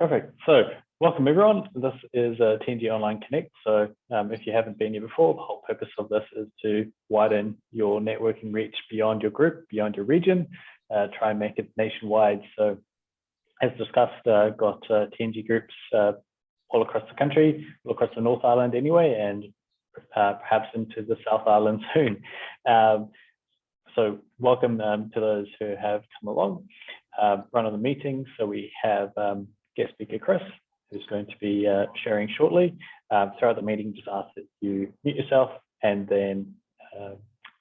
Perfect. So welcome everyone. This is TNG Online Connect. So if you haven't been here before, the whole purpose of this is to widen your networking reach beyond your group, beyond your region, try and make it nationwide. So as discussed, got TNG groups all across the country, all across the North Island anyway, and perhaps into the South Island soon. So welcome to those who have come along, run on the meeting. So we have guest speaker Chris, who's going to be sharing shortly. Throughout the meeting, just ask that you mute yourself, and then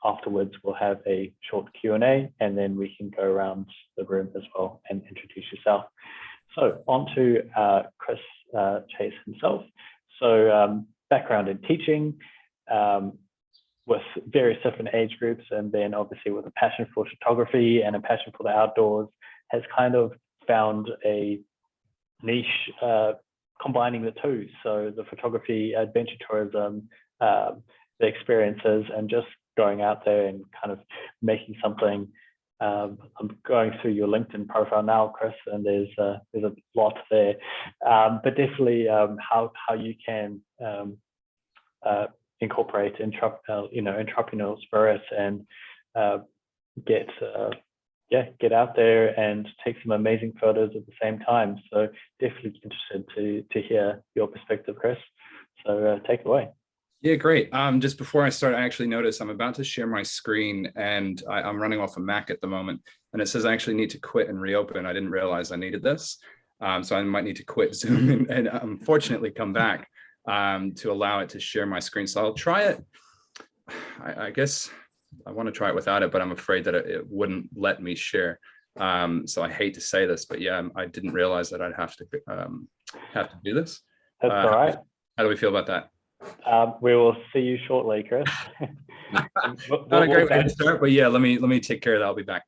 afterwards we'll have a short Q&A, and then we can go around the room as well and introduce yourself. So on to Chris Chase himself. So background in teaching, with various different age groups, and then obviously with a passion for photography and a passion for the outdoors, has kind of found a niche combining the two. So the photography, adventure tourism, the experiences, and just going out there and kind of making something. I'm going through your LinkedIn profile now, Chris, and there's a lot there, but definitely how you can incorporate entrepreneurial spirit and get out there and take some amazing photos at the same time. So definitely interested to hear your perspective, Chris. So take it away. Yeah, great. Just before I start, I actually noticed I'm about to share my screen, and I'm running off a Mac at the moment, and it says I actually need to quit and reopen. I didn't realize I needed this. So I might need to quit Zoom and unfortunately come back to allow it to share my screen. So I'll try it. I guess I want to try it without it, but I'm afraid that it wouldn't let me share. So I hate to say this, but yeah, I didn't realize that I'd have to do this. That's all right. How do we feel about that? We will see you shortly, Chris. Not a great way to start, but yeah, let me take care of that. I'll be back.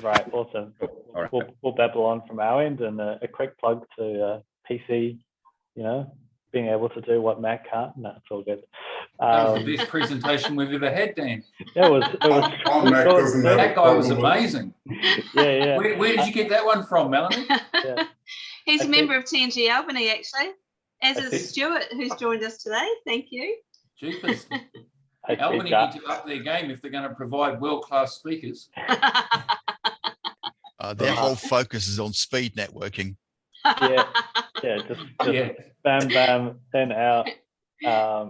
Right, awesome. Cool. All right. We'll babble on from our end, and a quick plug to PC, being able to do what Mac can't. No, it's all good. That was the best presentation we've ever had, Dan. It was That guy was amazing. Yeah. Where did you get that one from, Melanie? Yeah. He's a member of TNG Albany, actually, as is Stuart, who's joined us today. Thank you. Jeepers. Albany need to up their game if they're going to provide world-class speakers. Their whole focus is on speed networking. Just bam, then out.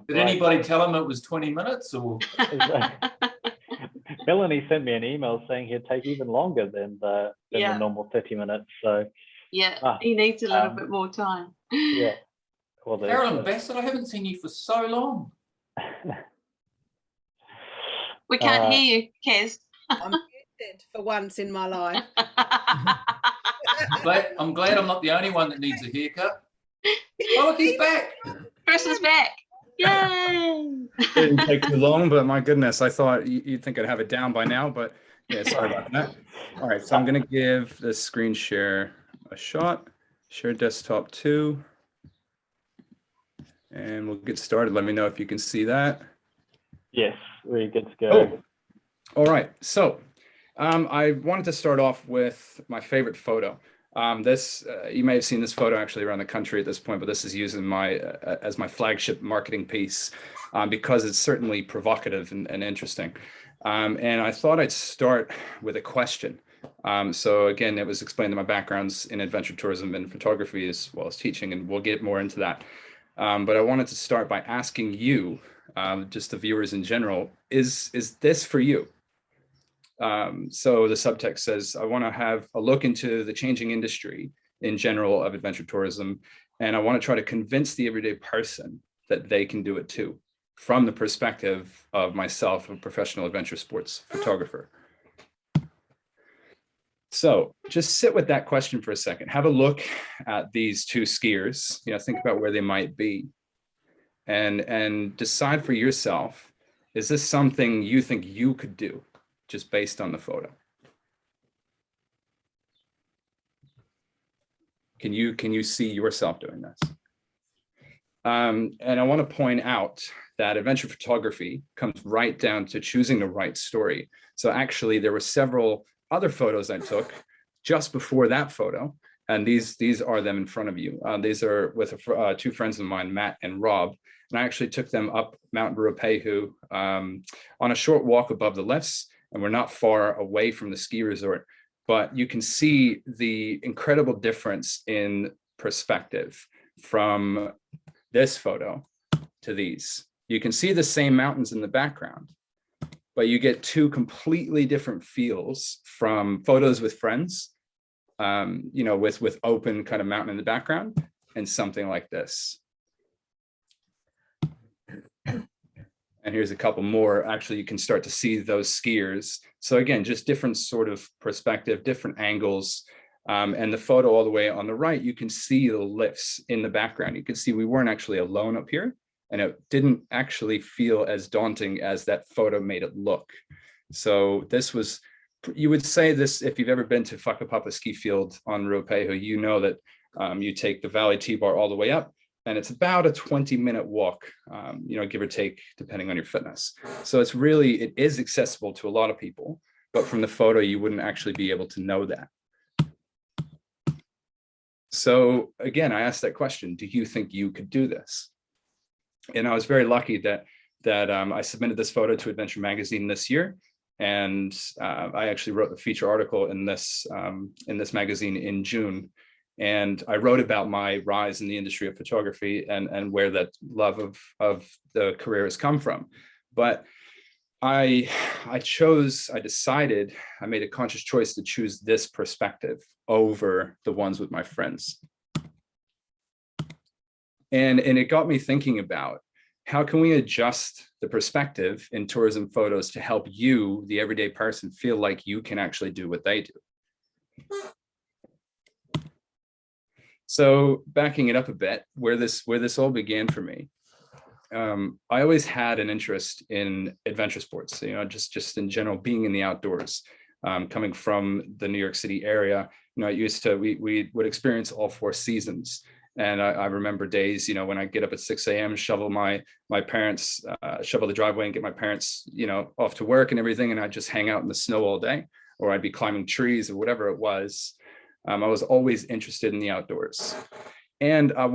Did anybody tell him it was 20 minutes? Or Melanie sent me an email saying he'd take even longer than the normal 30 minutes. So he needs a little bit more time. Yeah. Well, Carolyn Bassett, I haven't seen you for so long. We can't hear you, Kaz. I'm muted for once in my life. I'm glad I'm not the only one that needs a haircut. Oh, look, he's back. Chris is back. Yay! It didn't take too long, but my goodness, I thought you'd think I'd have it down by now, but yeah, sorry about that. All right, so I'm going to give this screen share a shot. Share desktop 2. And we'll get started. Let me know if you can see that. Yes, we're good to go. Oh. All right, so I wanted to start off with my favorite photo. This you may have seen this photo actually around the country at this point, but this is used in as my flagship marketing piece because it's certainly provocative and interesting. And I thought I'd start with a question. So again, it was explained to my backgrounds in adventure tourism and photography as well as teaching, and we'll get more into that. But I wanted to start by asking you, just the viewers in general, is this for you? So the subtext says, I want to have a look into the changing industry in general of adventure tourism, and I want to try to convince the everyday person that they can do it too, from the perspective of myself, a professional adventure sports photographer. So just sit with that question for a second. Have a look at these two skiers, think about where they might be, and decide for yourself, is this something you think you could do just based on the photo? Can you see yourself doing this? And I want to point out that adventure photography comes right down to choosing the right story. So actually there were several other photos I took just before that photo And these are them in front of you. These are with two friends of mine, Matt and Rob. And I actually took them up Mount Ruapehu on a short walk above the lifts, and we're not far away from the ski resort. But you can see the incredible difference in perspective from this photo to these. You can see the same mountains in the background, but you get two completely different feels from photos with friends, with open kind of mountain in the background, and something like this. And here's a couple more. Actually, you can start to see those skiers. So again, just different sort of perspective, different angles. And the photo all the way on the right, you can see the lifts in the background. You can see we weren't actually alone up here, and it didn't actually feel as daunting as that photo made it look. So this was, you would say this, if you've ever been to Whakapapa ski field on Ruapehu, you know that you take the Valley T-bar all the way up, and it's about a 20-minute walk, give or take, depending on your fitness. So it is accessible to a lot of people, but from the photo, you wouldn't actually be able to know that. So again, I asked that question, do you think you could do this? And I was very lucky that I submitted this photo to Adventure Magazine this year. And I actually wrote the feature article in this magazine in June. And I wrote about my rise in the industry of photography and where that love of the career has come from. But I made a conscious choice to choose this perspective over the ones with my friends. And it got me thinking about how can we adjust the perspective in tourism photos to help you, the everyday person, feel like you can actually do what they do. So backing it up a bit, where this all began for me, I always had an interest in adventure sports, just in general, being in the outdoors. Coming from the New York City area, we would experience all 4 seasons. And I remember days, when I get up at 6 a.m., shovel my parents, shovel the driveway and get my parents, off to work and everything. And I'd just hang out in the snow all day, or I'd be climbing trees or whatever it was. I was always interested in the outdoors. And I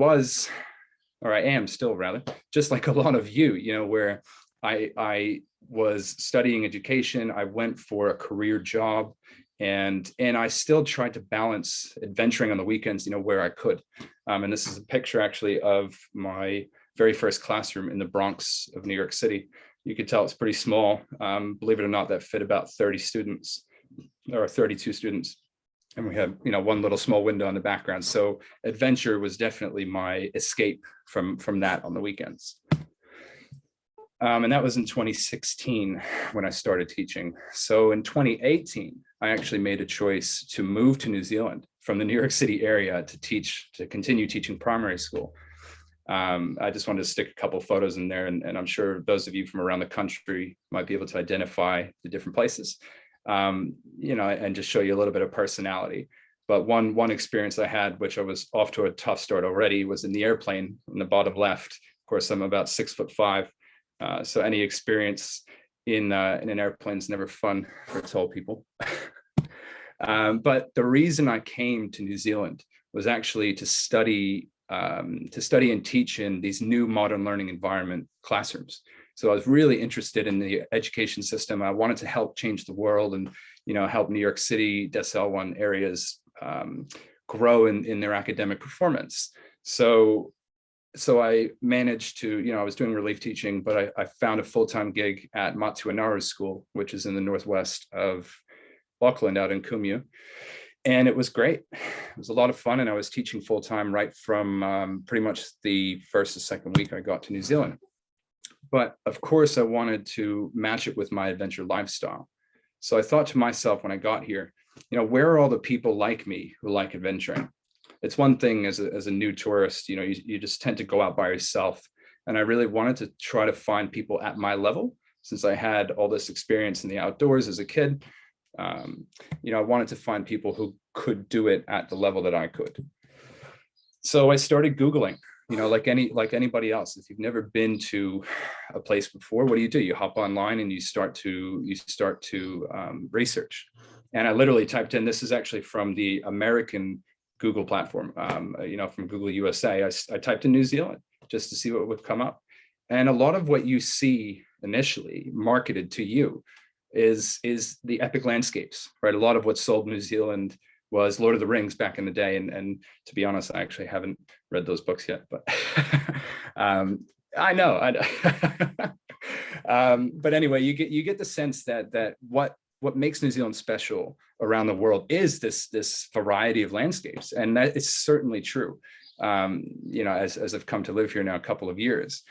am still rather, just like a lot of you, where I was studying education, I went for a career job, and I still tried to balance adventuring on the weekends, where I could. And this is a picture actually of my very first classroom in the Bronx of New York City. You could tell it's pretty small. Believe it or not, that fit about 30 students or 32 students. And we had, one little small window in the background. So adventure was definitely my escape from that on the weekends. And that was in 2016 when I started teaching. So in 2018, I actually made a choice to move to New Zealand from the New York City area to continue teaching primary school. I just wanted to stick a couple photos in there, and I'm sure those of you from around the country might be able to identify the different places. And just show you a little bit of personality. But one experience I had, which I was off to a tough start already, was in the airplane in the bottom left. Of course, I'm about 6'5". So any experience in an airplane is never fun for tall people. But the reason I came to New Zealand was actually to study and teach in these new modern learning environment classrooms. So I was really interested in the education system. I wanted to help change the world and, help New York City, Decile 1 areas grow in their academic performance. So I managed to, I was doing relief teaching, but I found a full-time gig at Matuanaru School, which is in the northwest of Auckland, out in Kumeu. And it was great. It was a lot of fun. And I was teaching full-time right from pretty much the first or second week I got to New Zealand. But of course, I wanted to match it with my adventure lifestyle. So I thought to myself when I got here, where are all the people like me who like adventuring? It's one thing as a new tourist, you just tend to go out by yourself. And I really wanted to try to find people at my level, since I had all this experience in the outdoors as a kid. I wanted to find people who could do it at the level that I could. So I started Googling, like anybody else. If you've never been to a place before, what do? You hop online and you start to research. And I literally typed in, this is actually from the American Google platform, from Google USA. I typed in New Zealand just to see what would come up. And a lot of what you see initially marketed to you is the epic landscapes, right? A lot of what sold New Zealand was Lord of the Rings back in the day. And to be honest, I actually haven't read those books yet, but I know. But anyway, you get the sense that what makes New Zealand special around the world is this variety of landscapes, and that is certainly true. As I've come to live here now a couple of years,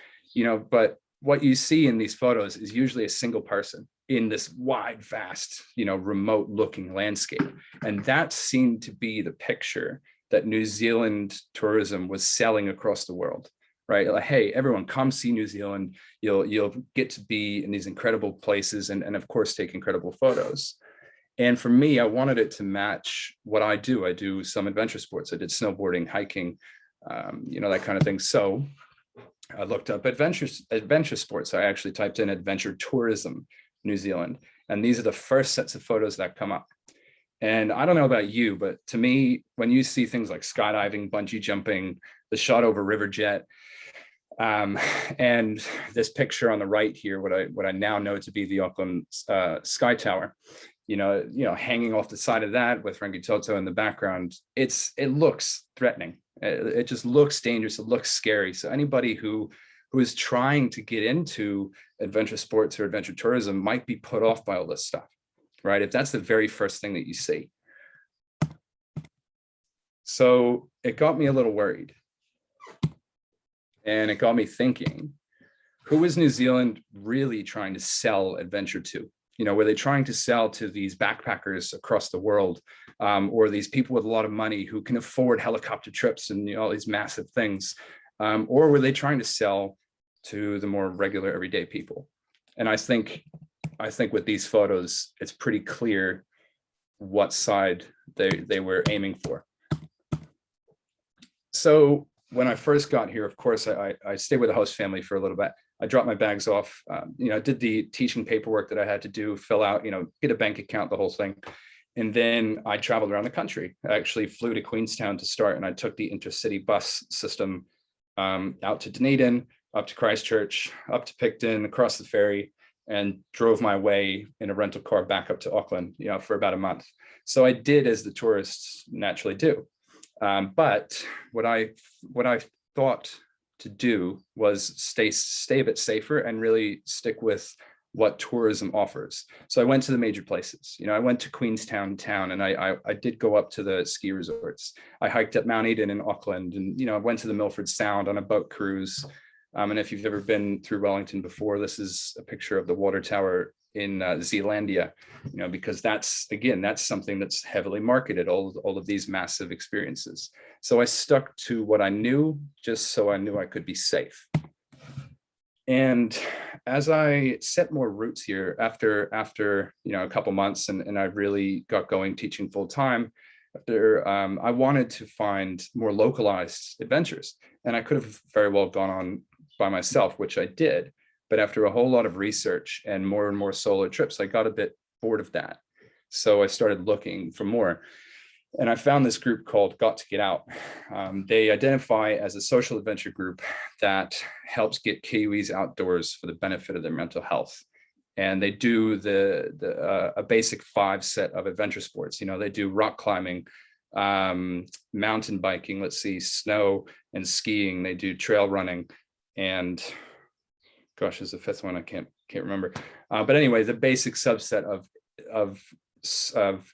but what you see in these photos is usually a single person in this wide, vast, remote looking landscape. And that seemed to be the picture that New Zealand tourism was selling across the world, right? Like, hey, everyone, come see New Zealand. You'll get to be in these incredible places and of course, take incredible photos. And for me, I wanted it to match what I do. I do some adventure sports. I did snowboarding, hiking, that kind of thing. So I looked up adventure sports. I actually typed in adventure tourism New Zealand, and these are the first sets of photos that come up. And I don't know about you, but to me, when you see things like skydiving, bungee jumping, the shot over river jet, and this picture on the right here, what I now know to be the Auckland Sky Tower, hanging off the side of that with Rangitoto in the background, it looks threatening. It just looks dangerous. It looks scary. So anybody who is trying to get into adventure sports or adventure tourism might be put off by all this stuff, right? If that's the very first thing that you see. So it got me a little worried. And it got me thinking, who is New Zealand really trying to sell adventure to? Were they trying to sell to these backpackers across the world, or these people with a lot of money who can afford helicopter trips and all these massive things? Or were they trying to sell to the more regular everyday people? And I think with these photos, it's pretty clear what side they were aiming for. So when I first got here, of course, I stayed with the host family for a little bit. I dropped my bags off, did the teaching paperwork that I had to do, fill out, get a bank account, the whole thing. And then I traveled around the country. I actually flew to Queenstown to start, and I took the intercity bus system out to Dunedin, up to Christchurch, up to Picton, across the ferry, and drove my way in a rental car back up to Auckland, for about a month. So I did as the tourists naturally do. But what I thought to do was stay a bit safer and really stick with what tourism offers. So I went to the major places. I went to Queenstown town, and I did go up to the ski resorts. I hiked up Mount Eden in Auckland, and I went to the Milford Sound on a boat cruise. And if you've ever been through Wellington before, this is a picture of the water tower in Zealandia, because that's something that's heavily marketed, all of these massive experiences. So I stuck to what I knew, just so I knew I could be safe. And as I set more roots here after a couple months, and I really got going teaching full time, I wanted to find more localized adventures, and I could have very well gone on by myself, which I did. But after a whole lot of research and more solo trips, I got a bit bored of that. So I started looking for more. And I found this group called Got to Get Out. They identify as a social adventure group that helps get Kiwis outdoors for the benefit of their mental health. And they do a basic 5 set of adventure sports. They do rock climbing, mountain biking, snow and skiing. They do trail running, and gosh, there's a 5th one I can't remember. But anyway, the basic subset of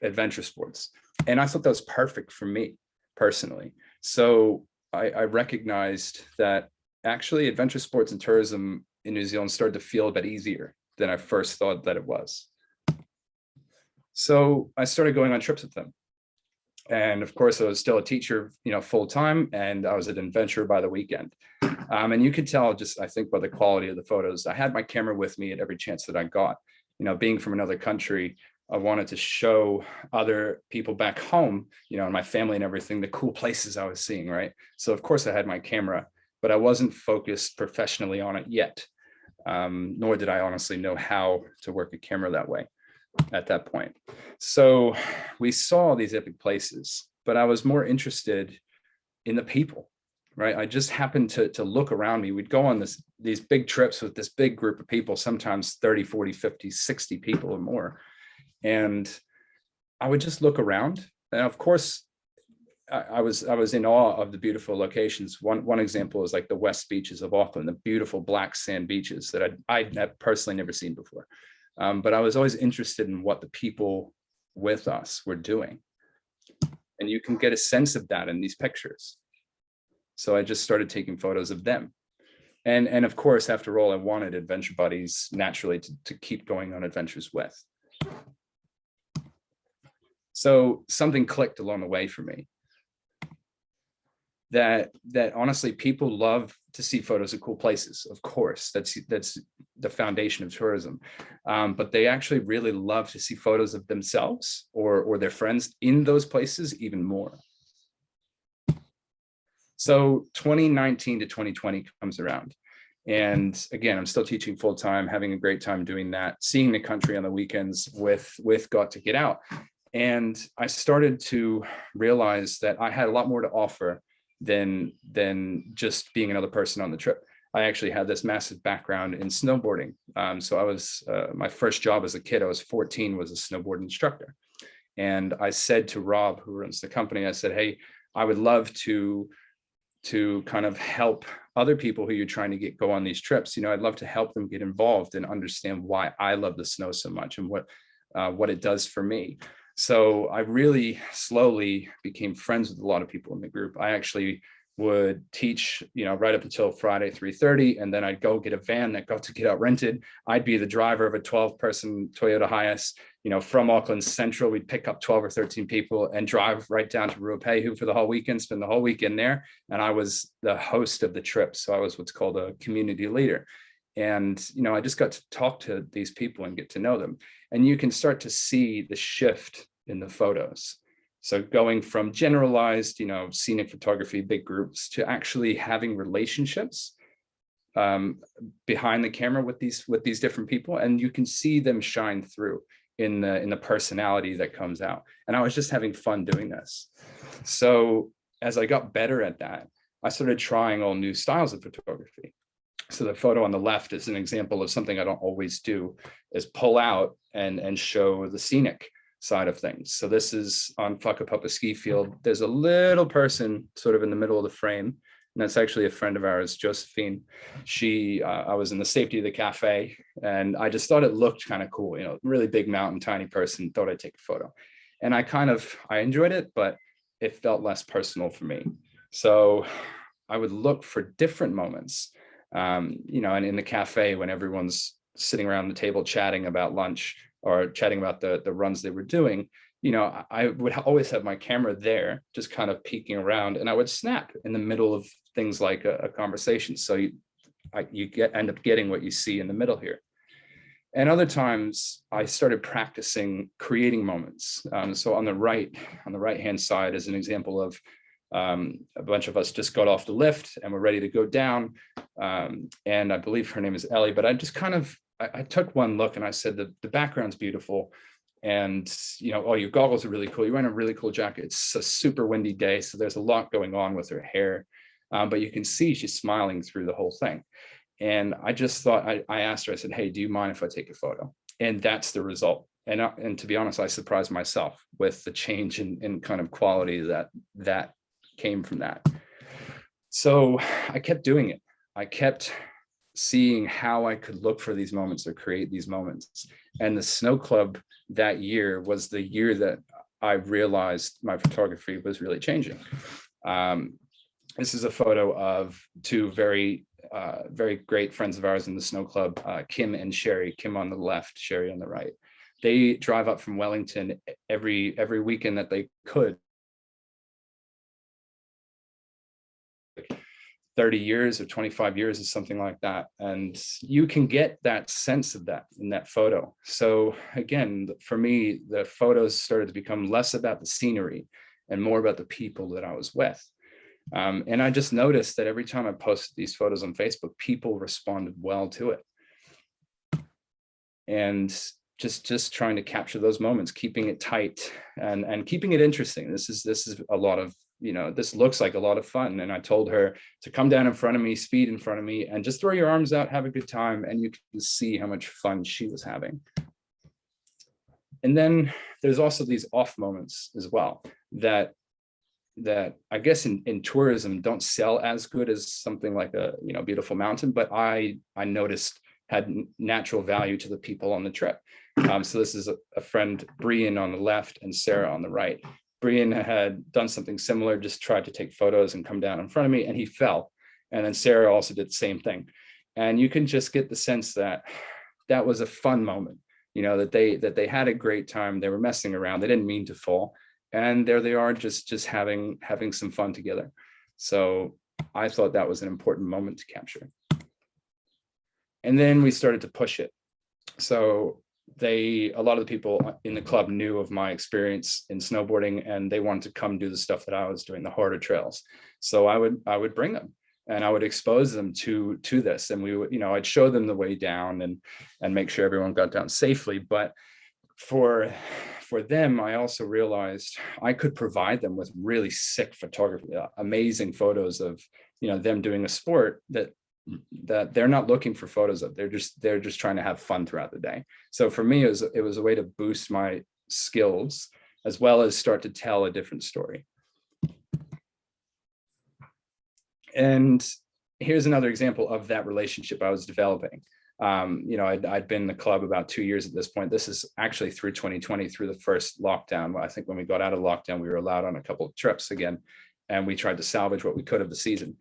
adventure sports. And I thought that was perfect for me personally. So I recognized that actually adventure sports and tourism in New Zealand started to feel a bit easier than I first thought that it was. So I started going on trips with them. And of course, I was still a teacher, full time, and I was an adventurer by the weekend. And you could tell I think, by the quality of the photos. I had my camera with me at every chance that I got. Being from another country, I wanted to show other people back home, and my family and everything, the cool places I was seeing, right? So of course I had my camera, but I wasn't focused professionally on it yet. Nor did I honestly know how to work a camera that way at that point. So we saw these epic places, but I was more interested in the people, right? I just happened to look around me. We'd go on these big trips with this big group of people, sometimes 30, 40, 50, 60 people or more. And I would just look around. And of course, I was in awe of the beautiful locations. One example is like the West Beaches of Auckland, the beautiful black sand beaches that I'd personally never seen before. But I was always interested in what the people with us were doing. And you can get a sense of that in these pictures. So I just started taking photos of them. And of course, after all, I wanted adventure buddies naturally to keep going on adventures with. So something clicked along the way for me. That honestly, people love to see photos of cool places. Of course, that's the foundation of tourism. But they actually really love to see photos of themselves or their friends in those places even more. So 2019 to 2020 comes around. And again, I'm still teaching full time, having a great time doing that, seeing the country on the weekends with Got to Get Out. And I started to realize that I had a lot more to offer than just being another person on the trip. I actually had this massive background in snowboarding. So I was, my first job as a kid, I was 14, was a snowboard instructor. And I said to Rob, who runs the company, I said, hey, I would love to kind of help other people who you're trying to go on these trips. You know, I'd love to help them get involved and understand why I love the snow so much and what it does for me. So I really slowly became friends with a lot of people in the group. I actually would teach, you know, right up until Friday, 3:30, and then I'd go get a van that Got to Get Out rented. I'd be the driver of a 12-person Toyota Hiace, you know, from Auckland Central. We'd pick up 12 or 13 people and drive right down to Ruapehu for the whole weekend, spend the whole weekend there. And I was the host of the trip. So I was what's called a community leader. And, you know, I just got to talk to these people and get to know them. And you can start to see the shift in the photos. So going from generalized, you know, scenic photography, big groups, to actually having relationships behind the camera with these different people, and you can see them shine through in the personality that comes out. And I was just having fun doing this. So as I got better at that, I started trying all new styles of photography. So the photo on the left is an example of something I don't always do, is pull out and show the scenic side of things. So this is on Whakapapa ski field. There's a little person sort of in the middle of the frame. And that's actually a friend of ours, Josephine. I was in the safety of the cafe and I just thought it looked kind of cool, you know, really big mountain, tiny person, thought I'd take a photo. And I enjoyed it, but it felt less personal for me. So I would look for different moments, you know, and in the cafe when everyone's sitting around the table chatting about lunch or chatting about the runs they were doing, you know, I would always have my camera there, just kind of peeking around, and I would snap in the middle of things like a conversation. So you end up getting what you see in the middle here. And other times I started practicing creating moments. So on the right-hand side is an example of a bunch of us just got off the lift and we're ready to go down. And I believe her name is Ellie, but I just kind of, I took one look and I said, the background's beautiful. And, you know, oh, your goggles are really cool. You're wearing a really cool jacket. It's a super windy day. So there's a lot going on with her hair. But you can see she's smiling through the whole thing. And I just thought, I asked her, I said, hey, do you mind if I take a photo? And that's the result. And to be honest, I surprised myself with the change in kind of quality that came from that. So I kept doing it. I kept seeing how I could look for these moments or create these moments. And the Snow Club that year was the year that I realized my photography was really changing. This is a photo of two very great friends of ours in the Snow Club, Kim and Sherry. Kim on the left, Sherry on the right. They drive up from Wellington every weekend that they could. 30 years or 25 years or something like that. And you can get that sense of that in that photo. So again, for me, the photos started to become less about the scenery and more about the people that I was with. And I just noticed that every time I posted these photos on Facebook, people responded well to it. And just trying to capture those moments, keeping it tight and keeping it interesting. This is a lot of, this looks like a lot of fun. And I told her to come down in front of me, speed in front of me, and just throw your arms out, have a good time. And you can see how much fun she was having. And then there's also these off moments as well that I guess in tourism don't sell as good as something like a beautiful mountain, but I noticed had natural value to the people on the trip. So this is a friend, Brian, on the left and Sarah on the right. Brian had done something similar, just tried to take photos and come down in front of me, and he fell. And then Sarah also did the same thing. And you can just get the sense that that was a fun moment, that they had a great time. They were messing around. They didn't mean to fall. And there they are, just having some fun together. So I thought that was an important moment to capture. And then we started to push it. So a lot of the people in the club knew of my experience in snowboarding, and they wanted to come do the stuff that I was doing, the harder trails. So I would bring them and I would expose them to this. And we would, I'd show them the way down and make sure everyone got down safely. But for them, I also realized I could provide them with really sick photography, amazing photos of, them doing a sport that they're not looking for photos of. They're just trying to have fun throughout the day. So for me, it was a way to boost my skills as well as start to tell a different story. And here's another example of that relationship I was developing. I'd been in the club about 2 years at this point. This is actually through 2020, through the first lockdown. I think when we got out of lockdown, we were allowed on a couple of trips again, and we tried to salvage what we could of the season.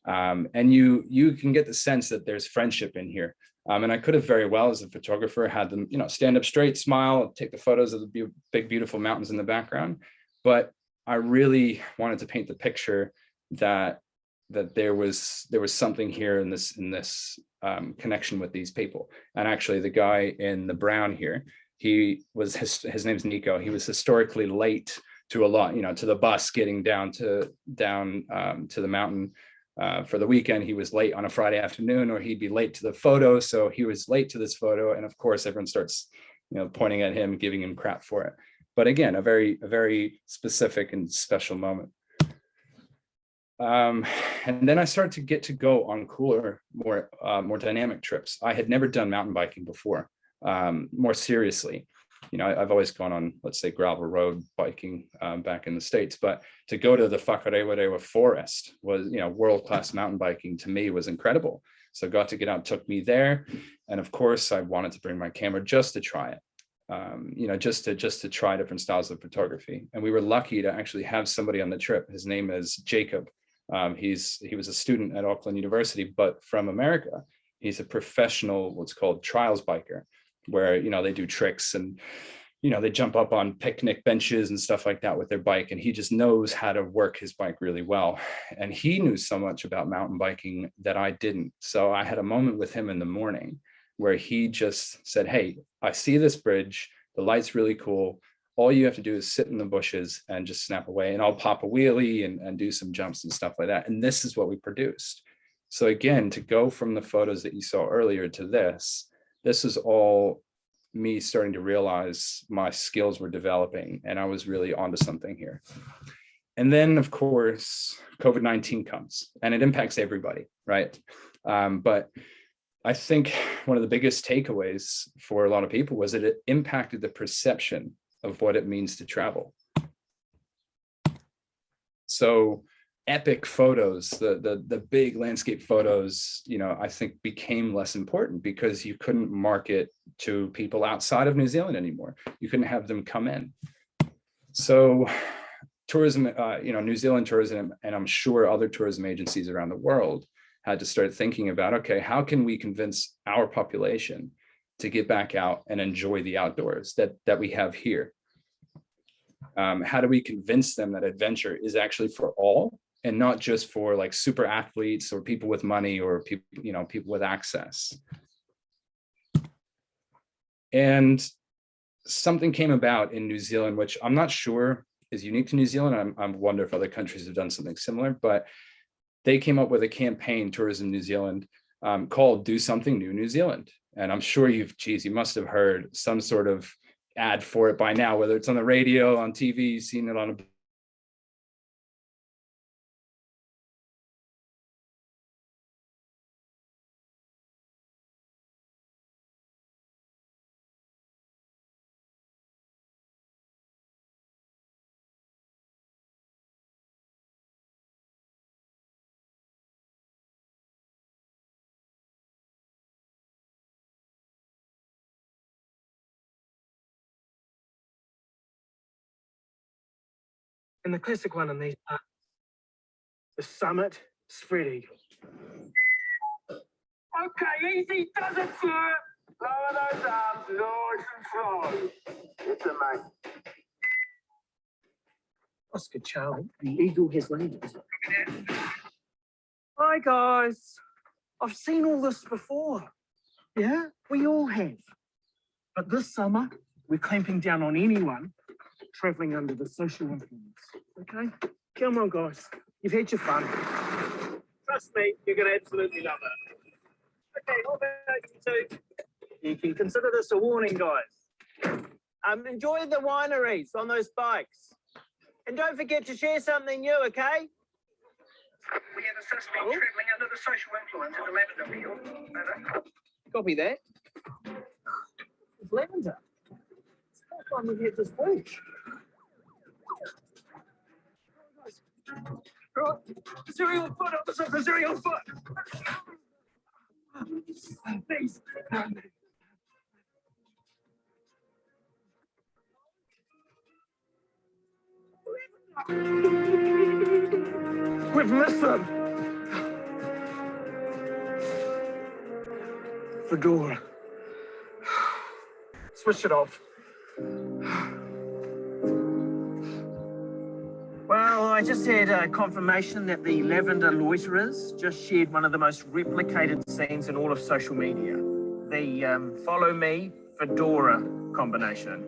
And you can get the sense that there's friendship in here. And I could have very well, as a photographer, had them, stand up straight, smile, take the photos of the big, beautiful mountains in the background. But I really wanted to paint the picture that there was something here in this connection with these people. And actually, the guy in the brown here, his name's Nico. He was historically late to a lot, to the bus getting down to the mountain for the weekend. He was late on a Friday afternoon, or he'd be late to the photo. So he was late to this photo, and of course, everyone starts pointing at him, giving him crap for it. But again, a very specific and special moment. And then I started to get to go on cooler, more dynamic trips. I had never done mountain biking before, more seriously. I've always gone on, let's say, gravel road biking back in the States, but to go to the Whakarewarewa forest was, world-class mountain biking to me was incredible. So I got to get out, took me there. And of course, I wanted to bring my camera just to try it. Just to try different styles of photography. And we were lucky to actually have somebody on the trip. His name is Jacob. He was a student at Auckland University, but from America. He's a professional, what's called trials biker, where, they do tricks and, they jump up on picnic benches and stuff like that with their bike. And he just knows how to work his bike really well. And he knew so much about mountain biking that I didn't. So I had a moment with him in the morning where he just said, "Hey, I see this bridge. The light's really cool. All you have to do is sit in the bushes and just snap away, and I'll pop a wheelie and do some jumps and stuff like that." And this is what we produced. So again, to go from the photos that you saw earlier to this is all me starting to realize my skills were developing, and I was really onto something here. And then, of course, COVID-19 comes, and it impacts everybody, right? But I think one of the biggest takeaways for a lot of people was that it impacted the perception of what it means to travel. So epic photos, the big landscape photos, I think became less important because you couldn't market to people outside of New Zealand anymore. You couldn't have them come in. So tourism, New Zealand tourism, and I'm sure other tourism agencies around the world had to start thinking about, okay, how can we convince our population to get back out and enjoy the outdoors that we have here? How do we convince them that adventure is actually for all and not just for like super athletes or people with money or people with access? And something came about in New Zealand, which I'm not sure is unique to New Zealand. I wonder if other countries have done something similar, but they came up with a campaign, Tourism New Zealand, called Do Something New New Zealand. And I'm sure you must have heard some sort of ad for it by now, whether it's on the radio, on TV, you've seen it on a And the classic one in these are the summit spread eagle. Okay, easy does it, sir. Lower those arms, nice and slow. It's a mate. Oscar Charlie, the eagle has landed. Hi guys. I've seen all this before. Yeah, we all have. But this summer, we're clamping down on anyone traveling under the social influence. Okay? Come on, guys. You've had your fun. Trust me, you're going to absolutely love it. Okay, what about you two? You can consider this a warning, guys. Enjoy the wineries on those bikes. And don't forget to share something new, okay? We have a suspect traveling under the social influence in the lavender field. Over. Copy that. It's lavender. It's the first one we've had this week. Right. Serial foot, officer, serial foot. Please. We've missed them. Fedora. Switch it off. Well, I just had confirmation that the Lavender Loiterers just shared one of the most replicated scenes in all of social media. The follow me, Fedora combination.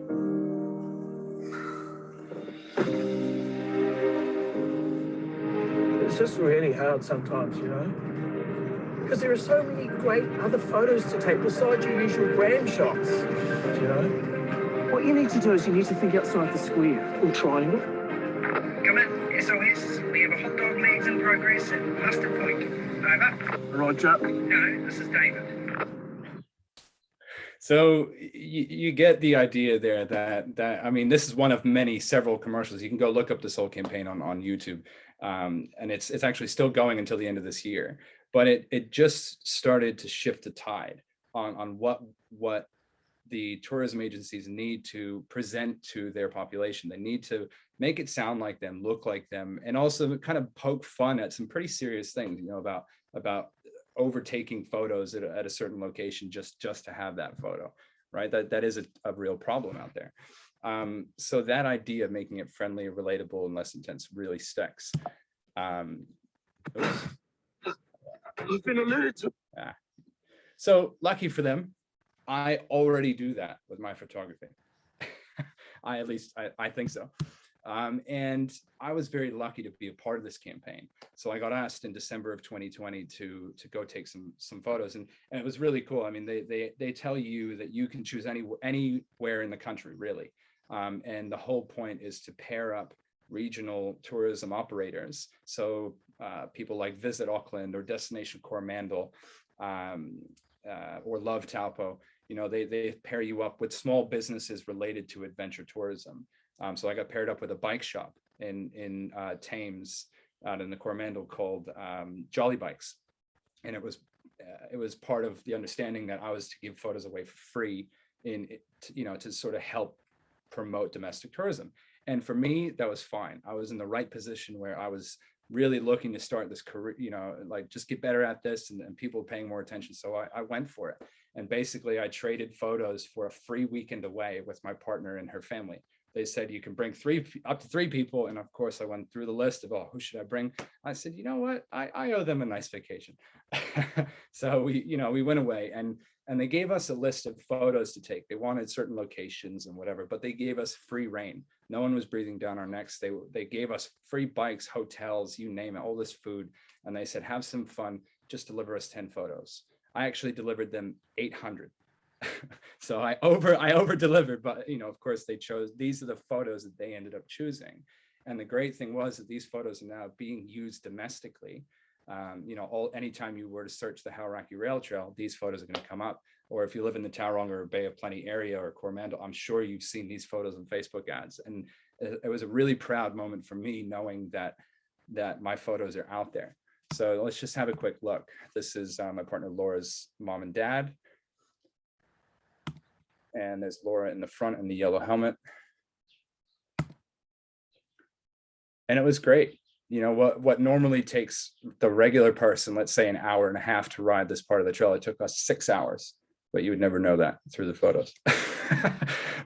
It's just really hard sometimes, you know? Because there are so many great other photos to take besides your usual gram shots, you know? What you need to do is you need to think outside the square or triangle. Come in, SOS. We have a hot dog legs in progress at Mustard Point. Over. Roger. No, this is David. So you get the idea there that I mean, this is one of several commercials. You can go look up this whole campaign on YouTube, and it's actually still going until the end of this year. But it just started to shift the tide on what the tourism agencies need to present to their population. They need to make it sound like them, look like them, and also kind of poke fun at some pretty serious things, you know, about overtaking photos at a certain location just to have that photo, right? That is a real problem out there. So that idea of making it friendly, relatable, and less intense really sticks. Oops. I've been alerted to. So lucky for them, I already do that with my photography. I think so. And I was very lucky to be a part of this campaign. So I got asked in December of 2020 to go take some photos, and it was really cool. I mean, they tell you that you can choose anywhere in the country, really. And the whole point is to pair up regional tourism operators. So people like Visit Auckland or Destination Coromandel or Love Taupo, you know, they pair you up with small businesses related to adventure tourism. So I got paired up with a bike shop in Thames out in the Coromandel called Jolly Bikes. And it was part of the understanding that I was to give photos away for free to sort of help promote domestic tourism. And for me, that was fine. I was in the right position where I was really looking to start this career, you know, like just get better at this, and people paying more attention. So I went for it. And basically I traded photos for a free weekend away with my partner and her family. They said, you can bring up to three people. And of course I went through the list of, who should I bring? I said, you know what? I owe them a nice vacation. So we went away, and they gave us a list of photos to take. They wanted certain locations and whatever, but they gave us free reign. No one was breathing down our necks. They gave us free bikes, hotels, you name it, all this food. And they said, have some fun, just deliver us 10 photos. I actually delivered them 800. So I over delivered, but of course they chose, these are the photos that they ended up choosing. And the great thing was that these photos are now being used domestically. Anytime you were to search the Hauraki Rail Trail, these photos are going to come up. Or if you live in the Tauranga or Bay of Plenty area or Coromandel, I'm sure you've seen these photos on Facebook ads. And it was a really proud moment for me knowing that my photos are out there. So let's just have a quick look. This is my partner Laura's mom and dad. And there's Laura in the front in the yellow helmet. And it was great. What normally takes the regular person, let's say an hour and a half to ride this part of the trail, it took us 6 hours, but you would never know that through the photos.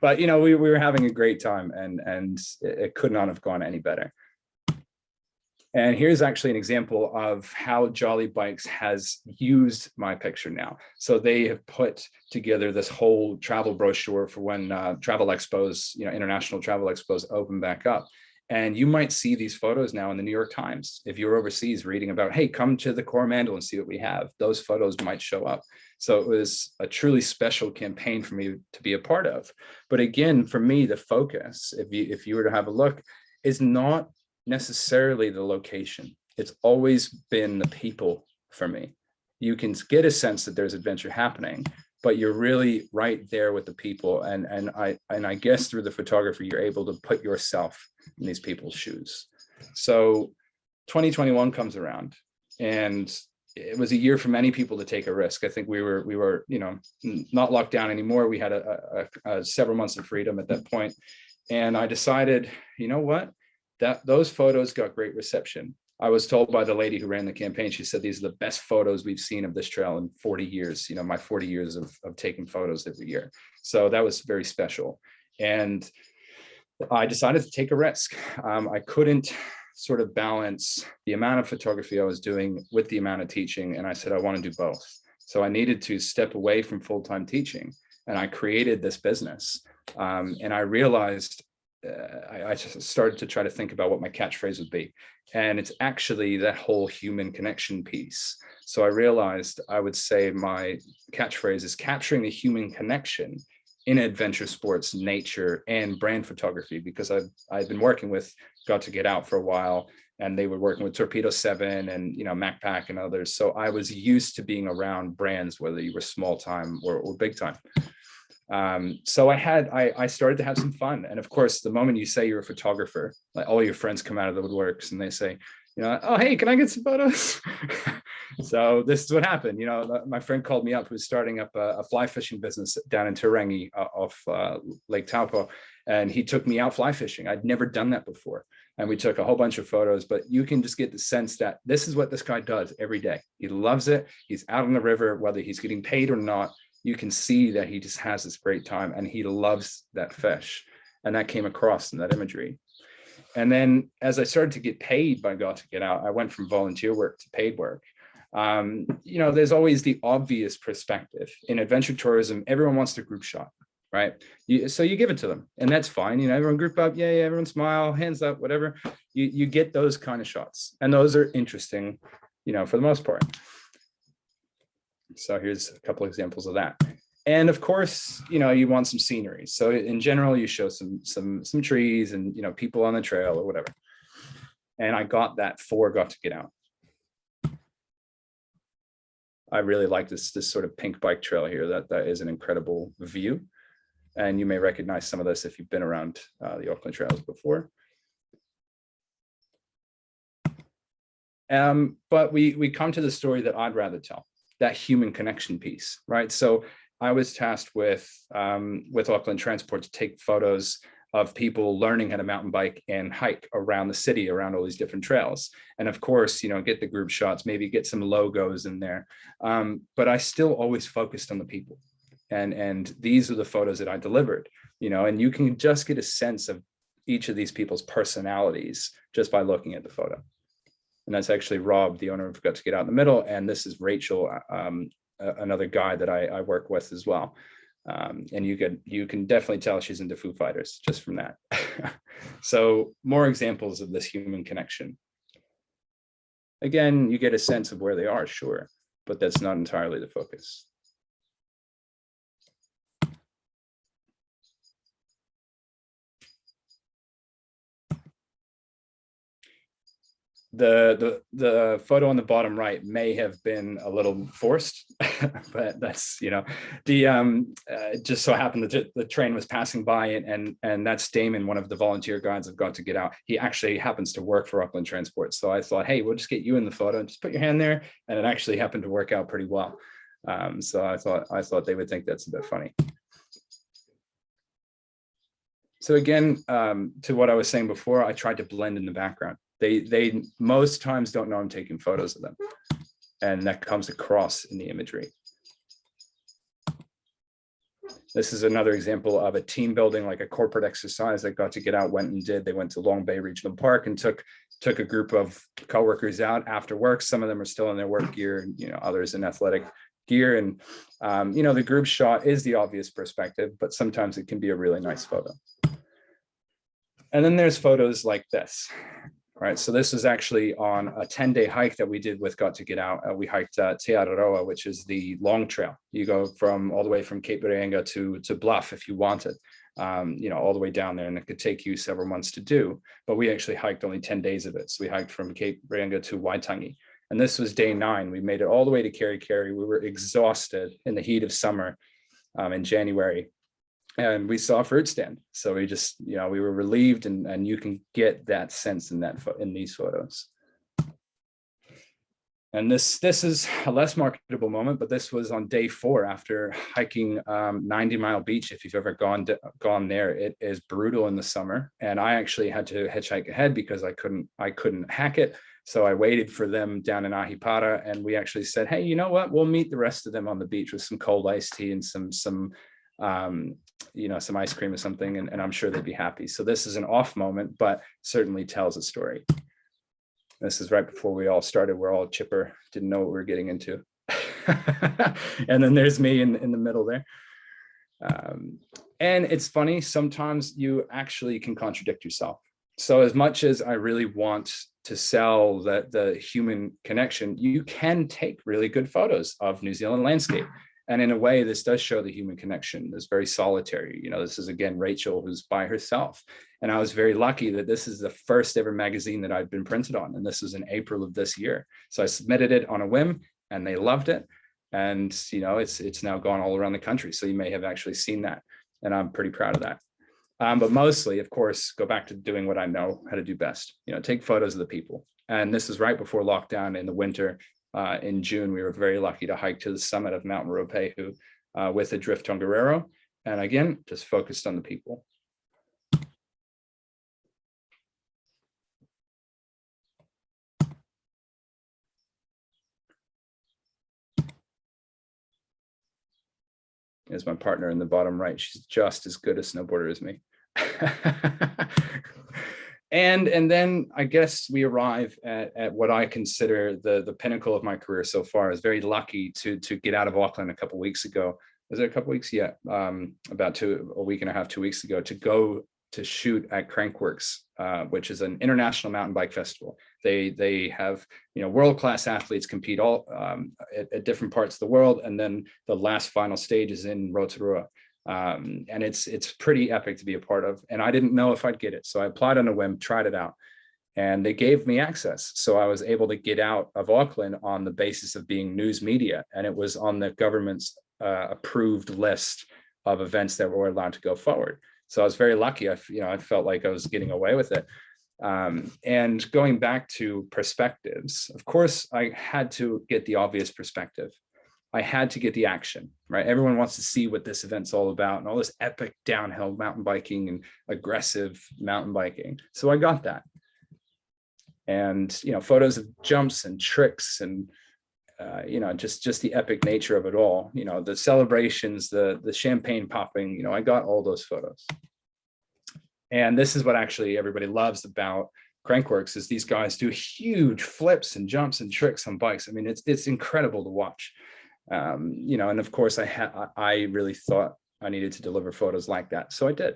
But we were having a great time, and it could not have gone any better. And here's actually an example of how Jolly Bikes has used my picture now. So they have put together this whole travel brochure for when travel expos, international travel expos open back up. And you might see these photos now in the New York Times. If you're overseas reading about, hey, come to the Coromandel and see what we have, those photos might show up. So it was a truly special campaign for me to be a part of. But again, for me, the focus, if you were to have a look, is not necessarily the location. It's always been the people for me. You can get a sense that there's adventure happening, but you're really right there with the people. And I guess through the photography, you're able to put yourself in these people's shoes. So 2021 comes around, and it was a year for many people to take a risk. I think we were not locked down anymore. We had a several months of freedom at that point. And I decided, you know what, that those photos got great reception. I was told by the lady who ran the campaign, she said, these are the best photos we've seen of this trail in 40 years, my 40 years of taking photos every year. So that was very special. And I decided to take a risk. I couldn't sort of balance the amount of photography I was doing with the amount of teaching. And I said, I want to do both. So I needed to step away from full-time teaching. And I created this business. And I realized I just started to try to think about what my catchphrase would be. And it's actually that whole human connection piece. So I realized I would say my catchphrase is capturing the human connection in adventure sports, nature, and brand photography, because I've been working with Got to Get Out for a while, and they were working with Torpedo 7 and MacPack and others. So I was used to being around brands, whether you were small time or big time. So I started to have some fun. And of course, the moment you say you're a photographer, like all your friends come out of the woodworks and they say, oh, hey, can I get some photos? So this is what happened. My friend called me up, who was starting up a fly fishing business down in Turangi off Lake Taupo. And he took me out fly fishing. I'd never done that before. And we took a whole bunch of photos, but you can just get the sense that this is what this guy does every day. He loves it. He's out on the river, whether he's getting paid or not. You can see that he just has this great time and he loves that fish. And that came across in that imagery. And then as I started to get paid by Got to Get Out, I went from volunteer work to paid work. There's always the obvious perspective. In adventure tourism, everyone wants their group shot, right? So you give it to them, and that's fine. Everyone group up, yeah, everyone smile, hands up, whatever. You get those kind of shots, and those are interesting, for the most part. So here's a couple examples of that. And of course, you want some scenery. So in general, you show some trees and, people on the trail or whatever. And I got that for Got to Get Out. I really like this sort of pink bike trail here. That is an incredible view. And you may recognize some of this if you've been around the Auckland trails before. But we come to the story that I'd rather tell, that human connection piece, right? So I was tasked with Auckland Transport to take photos of people learning how to mountain bike and hike around the city, around all these different trails. And of course, get the group shots, maybe get some logos in there. But I still always focused on the people. And these are the photos that I delivered, and you can just get a sense of each of these people's personalities just by looking at the photo. And that's actually Rob, the owner of Got to Get Out in the middle. And this is Rachel, another guy that I work with as well. And you can definitely tell she's into Foo Fighters just from that. So more examples of this human connection. Again, you get a sense of where they are, sure, but that's not entirely the focus. The photo on the bottom right may have been a little forced, but that's, you know, just so happened that the train was passing by, and that's Damon, one of the volunteer guides I've got to get out. He actually happens to work for Upland Transport, so I thought, hey, we'll just get you in the photo and just put your hand there, and it actually happened to work out pretty well. So I thought they would think that's a bit funny. So again, to what I was saying before, I tried to blend in the background. They most times don't know I'm taking photos of them, and that comes across in the imagery. This is another example of a team building, like a corporate exercise that got to get out, went and did. They went to Long Bay Regional Park and took a group of coworkers out after work. Some of them are still in their work gear, and, you know, others in athletic gear. And, you know, the group shot is the obvious perspective, but sometimes it can be a really nice photo. And then there's photos like this. Right, so this was actually on a 10-day hike that we did with Got to Get Out. We hiked Te Araroa, which is the long trail. You go from all the way from Cape Reinga to Bluff if you wanted, you know, all the way down there, and it could take you several months to do. But we actually hiked only 10 days of it. So we hiked from Cape Reinga to Waitangi, and this was day 9. We made it all the way to Keri Keri. We were exhausted in the heat of summer in January. And we saw a fruit stand. So we just, you know, we were relieved, and you can get that sense in these photos. And this is a less marketable moment, but this was on day 4 after hiking 90 Mile Beach. If you've ever gone there, it is brutal in the summer. And I actually had to hitchhike ahead because I couldn't hack it. So I waited for them down in Ahipara, and we actually said, hey, you know what? We'll meet the rest of them on the beach with some cold iced tea and some you know, some ice cream or something, and I'm sure they'd be happy. So this is an off moment, but certainly tells a story. This is right before we all started. We're all chipper, didn't know what we were getting into. And then there's me in the middle there. And it's funny, sometimes you actually can contradict yourself. So as much as I really want to sell the human connection, you can take really good photos of New Zealand landscape. And in a way, this does show the human connection. It's very solitary. You know, this is, again, Rachel, who's by herself. And I was very lucky that this is the first ever magazine that I've been printed on. And this was in April of this year. So I submitted it on a whim, and they loved it. And, you know, it's now gone all around the country. So you may have actually seen that. And I'm pretty proud of that. But mostly, of course, go back to doing what I know how to do best. You know, take photos of the people. And this is right before lockdown in the winter. In June, we were very lucky to hike to the summit of Mount Ruapehu with a drift Tongariro. And again, just focused on the people. There's my partner in the bottom right. She's just as good a snowboarder as me. And then I guess we arrive at what I consider the pinnacle of my career so far. I was very lucky to get out of Auckland a couple of weeks ago. Was it a couple of weeks? Yeah, about a week and a half, 2 weeks ago, to go to shoot at Crankworks, which is an international mountain bike festival. They have, you know, world-class athletes compete all at different parts of the world, and then the last final stage is in Rotorua. And it's pretty epic to be a part of. And I didn't know if I'd get it. So I applied on a whim, tried it out, and they gave me access. So I was able to get out of Auckland on the basis of being news media. And it was on the government's approved list of events that were allowed to go forward. So I was very lucky. I felt like I was getting away with it. And going back to perspectives, of course, I had to get the obvious perspective. I had to get the action, right? Everyone wants to see what this event's all about and all this epic downhill mountain biking and aggressive mountain biking. So I got that. And, you know, photos of jumps and tricks and, you know, just the epic nature of it all, you know, the celebrations, the champagne popping, you know, I got all those photos. And this is what actually everybody loves about Crankworks, is these guys do huge flips and jumps and tricks on bikes. I mean, it's incredible to watch. You know, and of course I really thought I needed to deliver photos like that. So I did.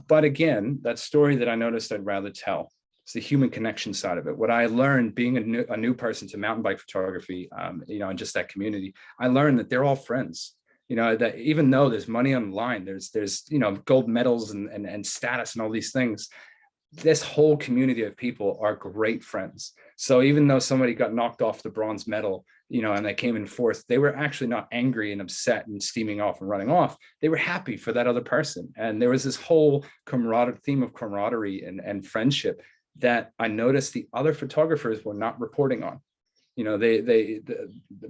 But again, that story that I noticed I'd rather tell. It's the human connection side of it. What I learned being a new person to mountain bike photography, and just that community, I learned that they're all friends. That even though there's money on the line, there's gold medals and status and all these things, this whole community of people are great friends. So even though somebody got knocked off the bronze medal, and they came in fourth, they were actually not angry and upset and steaming off and running off. They were happy for that other person. And there was this whole theme of camaraderie and friendship that I noticed the other photographers were not reporting on.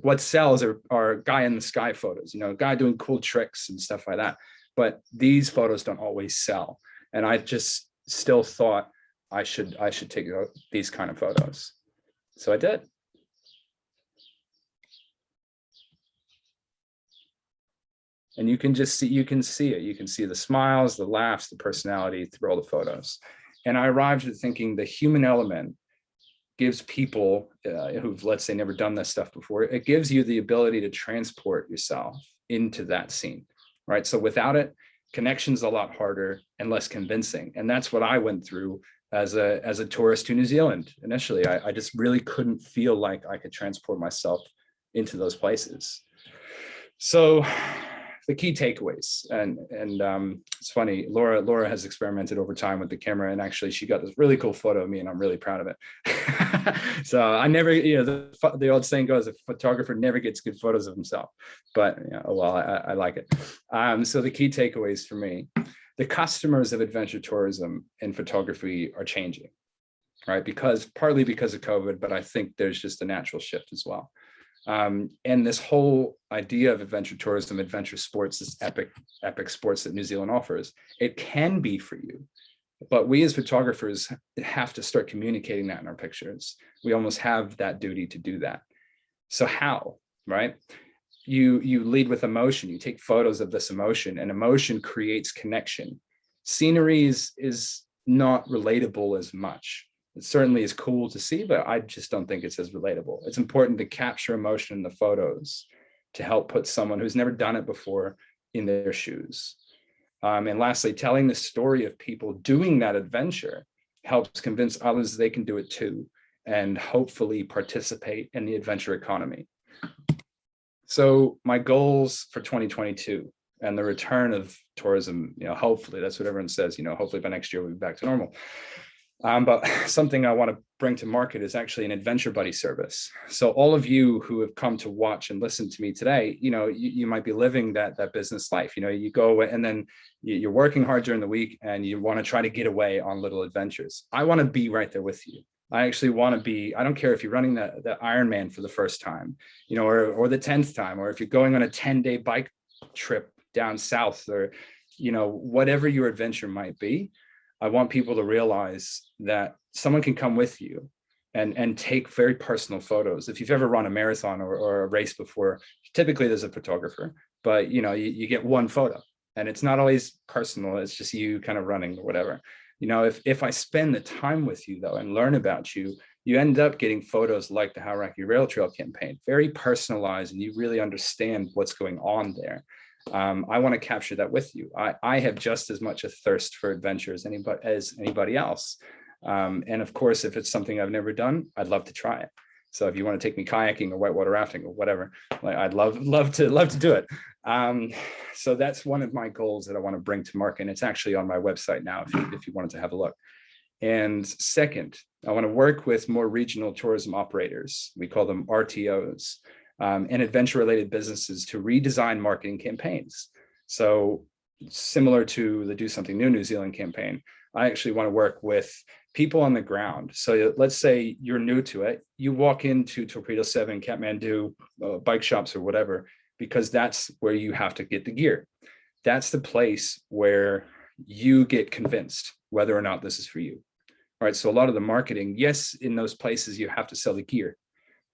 What sells are guy in the sky photos, guy doing cool tricks and stuff like that. But these photos don't always sell. And I just still thought I should take these kind of photos. So I did. And you can see it. You can see the smiles, the laughs, the personality through all the photos. And I arrived at thinking the human element gives people who've, let's say, never done this stuff before, it gives you the ability to transport yourself into that scene, right? So without it, connection's a lot harder and less convincing. And that's what I went through as a tourist to New Zealand. Initially, I just really couldn't feel like I could transport myself into those places. So the key takeaways, and it's funny, Laura has experimented over time with the camera, and actually she got this really cool photo of me, and I'm really proud of it. So I never, the old saying goes, a photographer never gets good photos of himself, but I like it. So the key takeaways for me, the customers of adventure tourism and photography are changing, right? Partly because of COVID, but I think there's just a natural shift as well. And this whole idea of adventure tourism, adventure sports, this epic sports that New Zealand offers, it can be for you. But we as photographers have to start communicating that in our pictures. We almost have that duty to do that. So how, right? You lead with emotion. You take photos of this emotion, and emotion creates connection. Scenery is not relatable as much. It certainly is cool to see, but I just don't think it's as relatable. It's important to capture emotion in the photos to help put someone who's never done it before in their shoes. And lastly, telling the story of people doing that adventure helps convince others they can do it too, and hopefully participate in the adventure economy. So my goals for 2022 and the return of tourism, hopefully, that's what everyone says, hopefully by next year we'll be back to normal. But something I want to bring to market is actually an adventure buddy service. So all of you who have come to watch and listen to me today, you might be living that business life. You go away and then you're working hard during the week and you want to try to get away on little adventures. I want to be right there with you. I actually want to be, I don't care if you're running the Ironman for the first time, or the 10th time, or if you're going on a 10-day bike trip down south, or, whatever your adventure might be. I want people to realize that someone can come with you and take very personal photos. If you've ever run a marathon or a race before, typically there's a photographer, but you get one photo and it's not always personal. It's just you kind of running or whatever. If I spend the time with you though and learn about you, you end up getting photos like the Hauraki Rail Trail campaign, very personalized, and you really understand what's going on there. I want to capture that with you. I have just as much a thirst for adventure as anybody else. And of course, if it's something I've never done, I'd love to try it. So if you want to take me kayaking or whitewater rafting or whatever, I'd love to do it. So that's one of my goals that I want to bring to market. And it's actually on my website now if you wanted to have a look. And second, I want to work with more regional tourism operators. We call them RTOs. And adventure-related businesses to redesign marketing campaigns. So similar to the Do Something New New Zealand campaign, I actually want to work with people on the ground. So let's say you're new to it. You walk into Torpedo 7, Kathmandu, bike shops or whatever, because that's where you have to get the gear. That's the place where you get convinced whether or not this is for you. All right, so a lot of the marketing, yes, in those places you have to sell the gear,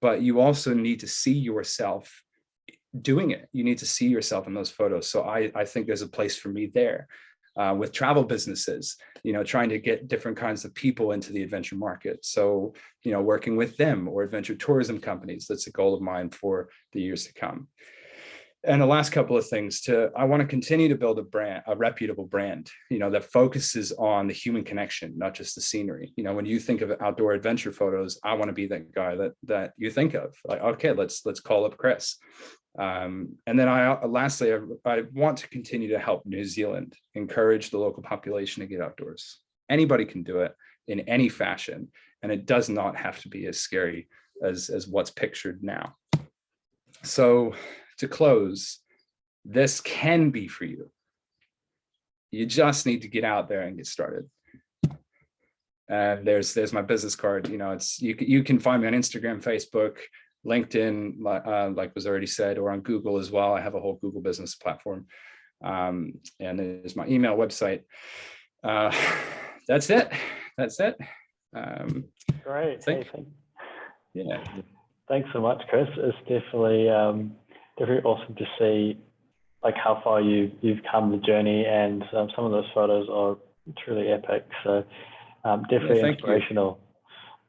but you also need to see yourself doing it. You need to see yourself in those photos. So I think there's a place for me there. With travel businesses, trying to get different kinds of people into the adventure market. So, working with them or adventure tourism companies, that's a goal of mine for the years to come. And the last couple of things I want to continue to build a reputable brand, that focuses on the human connection, not just the scenery. When you think of outdoor adventure photos, I want to be that guy that you think of, like, okay, let's call up Chris. And then lastly, I want to continue to help New Zealand encourage the local population to get outdoors. Anybody can do it in any fashion, and it does not have to be as scary as what's pictured now. So to close, this can be for you. You just need to get out there and get started. And there's my business card. You can find me on Instagram, Facebook, LinkedIn, like was already said, or on Google as well. I have a whole Google business platform. And there's my email website. That's it. Great. Yeah. Thanks so much, Chris. It's definitely very awesome to see like how far you've come the journey, and some of those photos are truly epic. So definitely inspirational.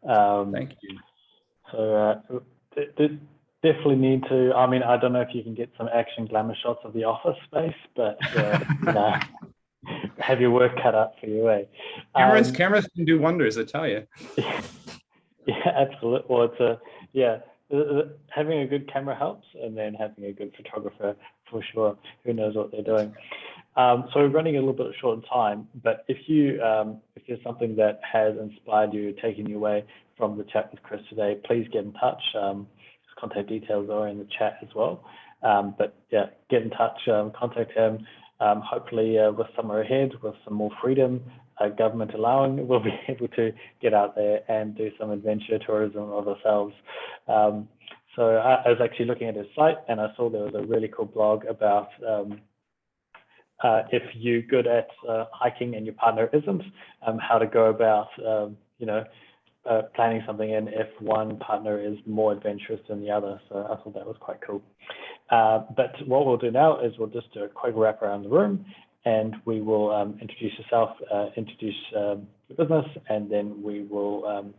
Thank you. So definitely need to. I mean, I don't know if you can get some action glamour shots of the office space, but have your work cut out for you, eh? Cameras can do wonders, I tell you. Yeah, absolutely. Well, having a good camera helps, and then having a good photographer for sure, who knows what they're doing. So we're running a little bit short on time, but if there's something that has inspired you, taken you away from the chat with Chris today, please get in touch. His contact details are in the chat as well. But yeah, get in touch, contact him. Hopefully with summer ahead, with some more freedom, government allowing, we'll be able to get out there and do some adventure tourism of ourselves. So I was actually looking at his site, and I saw there was a really cool blog about if you're good at hiking and your partner isn't, how to go about planning something in if one partner is more adventurous than the other. So I thought that was quite cool. But what we'll do now is we'll just do a quick wrap around the room, and we will introduce yourself, introduce your business, and then we will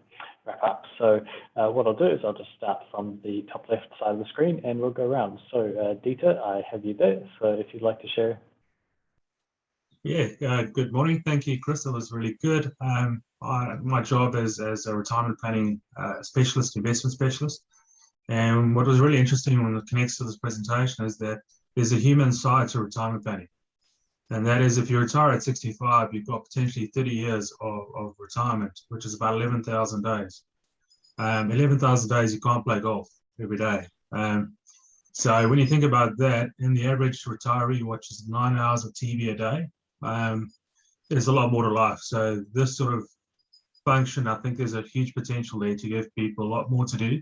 wrap up. So what I'll do is I'll just start from the top left side of the screen, and we'll go around. So Dieter, I have you there. So if you'd like to share. Yeah, good morning. Thank you, Chris. That was really good. My job is as a retirement planning specialist, investment specialist. And what was really interesting when it connects to this presentation is that there's a human side to retirement planning. And that is, if you retire at 65, you've got potentially 30 years of retirement, which is about 11,000 days. 11,000 days, you can't play golf every day. So when you think about that, in the average retiree watches 9 hours of TV a day, there's a lot more to life. So this sort of function, I think there's a huge potential there to give people a lot more to do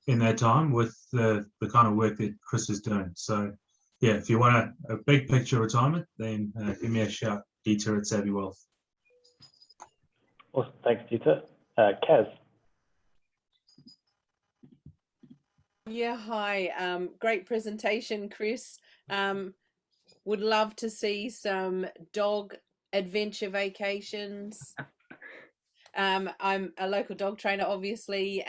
in that time with the kind of work that Chris is doing. So yeah, if you want a big picture retirement, then give me a shout, Dieter at Savvy Wealth. Awesome, thanks, Dieter. Kaz. Yeah, hi. Great presentation, Chris. Would love to see some dog adventure vacations. I'm a local dog trainer, obviously.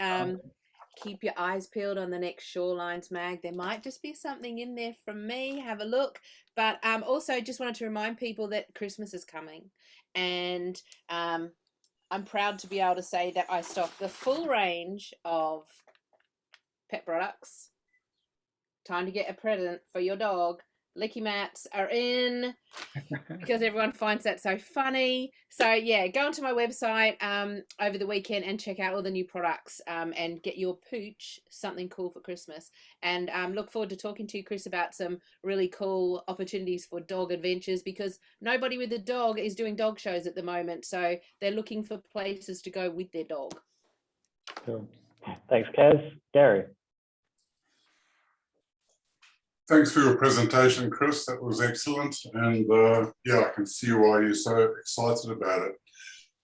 Keep your eyes peeled on the next Shorelines mag. There might just be something in there from me. Have a look. But also just wanted to remind people that Christmas is coming. And I'm proud to be able to say that I stock the full range of pet products. Time to get a present for your dog. Licky mats are in because everyone finds that so funny. So yeah, go onto my website over the weekend and check out all the new products and get your pooch something cool for Christmas. And look forward to talking to you, Chris, about some really cool opportunities for dog adventures, because nobody with a dog is doing dog shows at the moment. So they're looking for places to go with their dog. Cool. Thanks, Kaz. Gary. Thanks for your presentation, Chris. That was excellent. And yeah, I can see why you're so excited about it.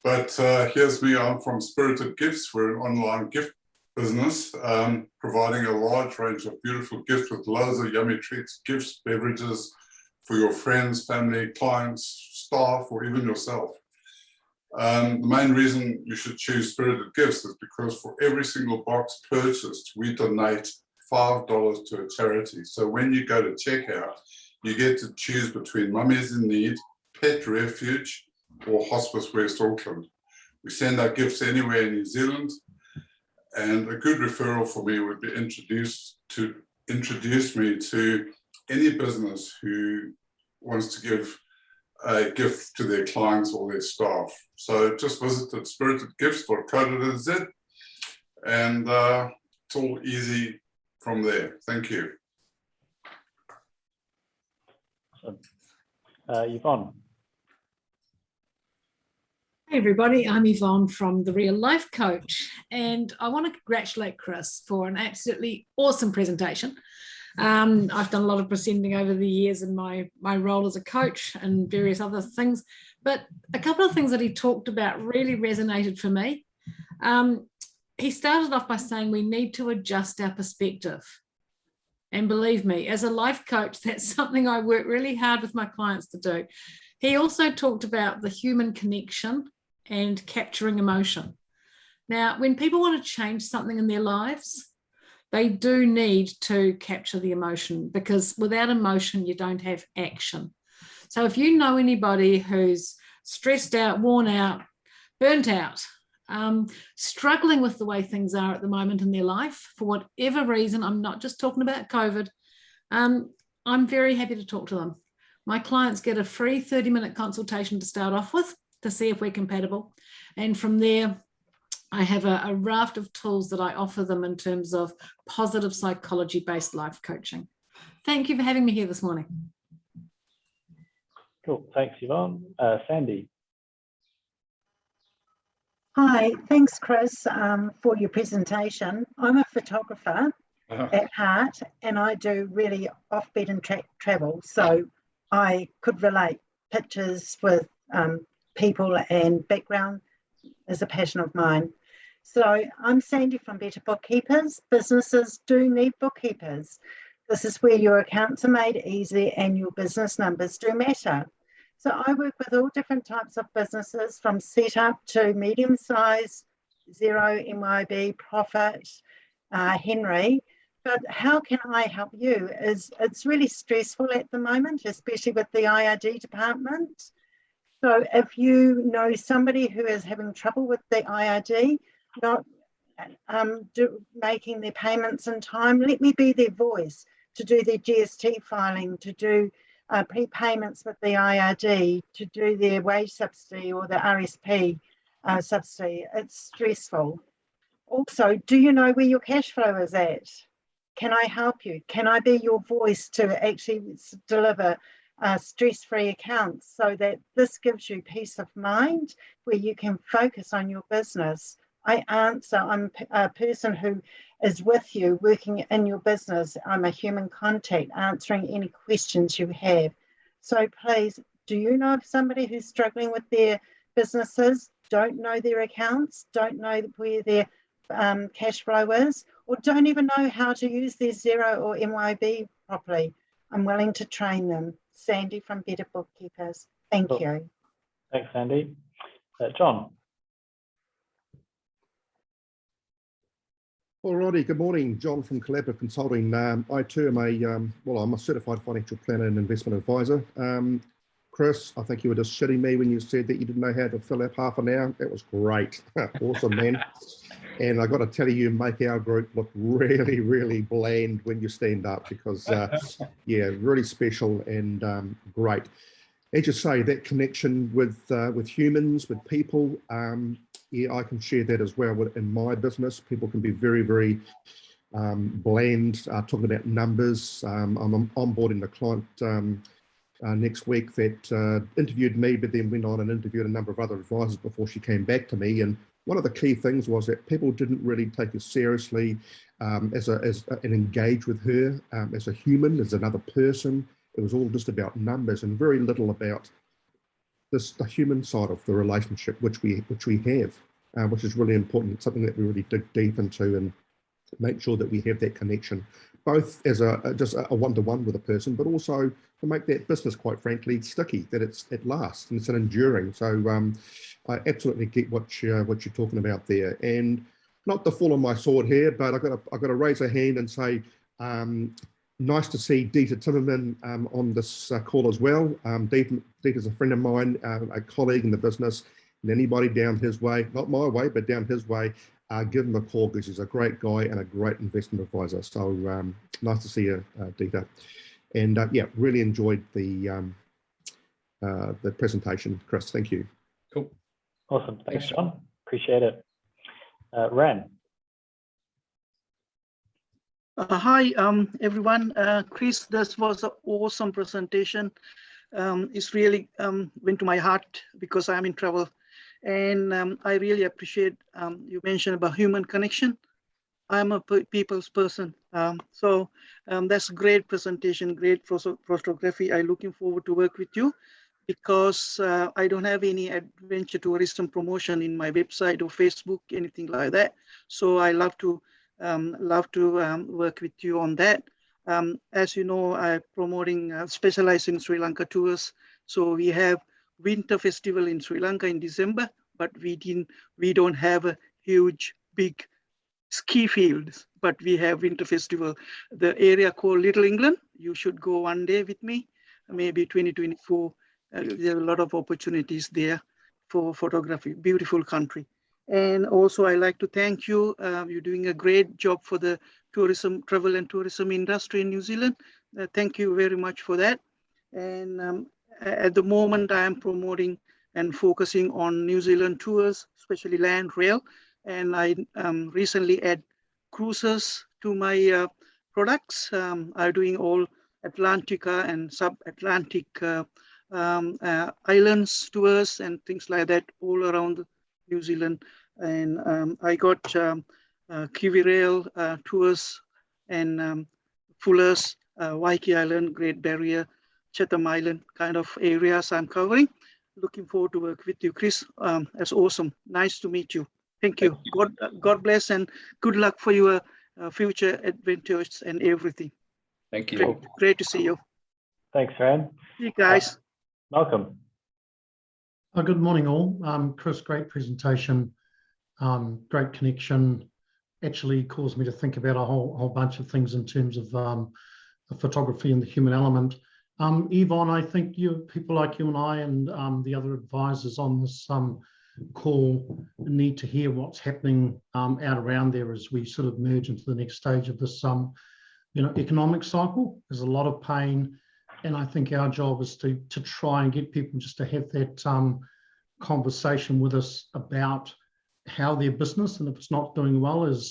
But here's me. I'm from Spirited Gifts. We're an online gift business, providing a large range of beautiful gifts with loads of yummy treats, gifts, beverages for your friends, family, clients, staff, or even yourself. The main reason you should choose Spirited Gifts is because for every single box purchased, we donate $5 to a charity. So when you go to checkout, you get to choose between Mummies in Need, Pet Refuge, or Hospice West Auckland. We send our gifts anywhere in New Zealand, and a good referral for me would be introduce me to any business who wants to give a gift to their clients or their staff. So just visited spiritedgifts.co.nz, and it's all easy from there. Thank you. Yvonne. Hey everybody, I'm Yvonne from The Real Life Coach, and I want to congratulate Chris for an absolutely awesome presentation. I've done a lot of presenting over the years in my role as a coach and various other things, but a couple of things that he talked about really resonated for me. He started off by saying we need to adjust our perspective. And believe me, as a life coach, that's something I work really hard with my clients to do. He also talked about the human connection and capturing emotion. Now, when people want to change something in their lives, they do need to capture the emotion, because without emotion, you don't have action. So if you know anybody who's stressed out, worn out, burnt out, struggling with the way things are at the moment in their life, for whatever reason, I'm not just talking about COVID, I'm very happy to talk to them. My clients get a free 30-minute consultation to start off with to see if we're compatible. And from there, I have a raft of tools that I offer them in terms of positive psychology-based life coaching. Thank you for having me here this morning. Cool. Thanks, Yvonne. Sandy. Hi, thanks, Chris, for your presentation. I'm a photographer at heart, and I do really off-beaten travel. So I could relate. Pictures with people and background is a passion of mine. So I'm Sandy from Better Bookkeepers. Businesses do need bookkeepers. This is where your accounts are made easy and your business numbers do matter. So I work with all different types of businesses, from setup to medium size, zero, MYB, profit, Henry. But how can I help you? It's really stressful at the moment, especially with the IRD department. So if you know somebody who is having trouble with the IRD, not making their payments in time, let me be their voice to do their GST filing, to do prepayments with the IRD, to do their wage subsidy or the RSP subsidy. It's stressful. Also, do you know where your cash flow is at? Can I help you? Can I be your voice to actually deliver stress-free accounts, so that this gives you peace of mind where you can focus on your business? I'm a person who is with you, working in your business. I'm a human contact, answering any questions you have. So please, do you know of somebody who's struggling with their businesses, don't know their accounts, don't know where their cash flow is, or don't even know how to use their Xero or MYB properly? I'm willing to train them. Sandy from Better Bookkeepers. Thank you. Thanks, Sandy. John. Alrighty, good morning, John from Collaborative Consulting. I too am I'm a certified financial planner and investment advisor. Chris, I think you were just shitting me when you said that you didn't know how to fill up half an hour. That was great. Awesome, man. And I got to tell you make our group look really, really bland when you stand up, because, yeah, really special and great. As you say, that connection with humans, with people, yeah, I can share that as well in my business. People can be very, very bland, talking about numbers. I'm onboarding a client next week that interviewed me, but then went on and interviewed a number of other advisors before she came back to me. And one of the key things was that people didn't really take her seriously and engage with her as a human, as another person. It was all just about numbers and very little about the human side of the relationship, which we have, which is really important. It's something that we really dig deep into and make sure that we have that connection, both as just a one-to-one with a person, but also to make that business, quite frankly, sticky, that it lasts and it's an enduring. So I absolutely get what you're talking about there. And not to fall on my sword here, but I've got to raise a hand and say, Nice to see Dieter Timmerman on this call as well. Dieter's a friend of mine, a colleague in the business, and anybody down his way, not my way, but down his way, give him a call because he's a great guy and a great investment advisor. So nice to see you, Dieter. And yeah, really enjoyed the presentation, Chris. Thank you. Cool. Awesome. Thanks, John. Appreciate it. Ran. Hi, everyone. Chris, this was an awesome presentation. It's really went to my heart because I'm in travel. And I really appreciate you mentioned about human connection. I'm a people's person. So that's a great presentation, great photography. I'm looking forward to work with you because I don't have any adventure tourism promotion in my website or Facebook, anything like that. So I love to work with you on that. As you know, I'm promoting, specializing in Sri Lanka tours. So we have winter festival in Sri Lanka in December, but we don't have a huge, big ski fields, but we have winter festival. The area called Little England, you should go one day with me, maybe 2024. There are a lot of opportunities there for photography, beautiful country. And also I like to thank you. You're doing a great job for the tourism, travel and tourism industry in New Zealand. Thank you very much for that. And at the moment I am promoting and focusing on New Zealand tours, especially land rail. And I recently add cruises to my products. I'm doing all Atlantica and sub-Atlantic islands tours and things like that all around New Zealand. And I got Kiwi Rail tours and Fuller's, Waiheke Island, Great Barrier, Chatham Island kind of areas I'm covering. Looking forward to work with you, Chris. That's awesome. Nice to meet you. Thank you. God bless and good luck for your future adventures and everything. Thank you. Great to see you. Thanks, Ran. See you guys. Malcolm. Good morning, all. Chris, great presentation, great connection. Actually caused me to think about a whole bunch of things in terms of the photography and the human element. Yvonne, I think people like you and I and the other advisors on this call need to hear what's happening out around there as we sort of merge into the next stage of this economic cycle. There's a lot of pain, and I think our job is to try and get people just to have that conversation with us about how their business, and if it's not doing well, it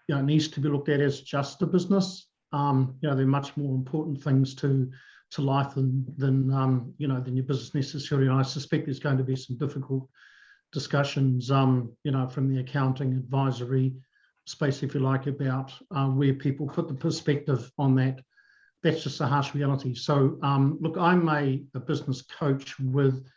needs to be looked at as just a business. There are much more important things to life than your business necessarily. And I suspect there's going to be some difficult discussions, from the accounting advisory space, if you like, about where people put the perspective on that. That's just a harsh reality. So look, I'm a business coach with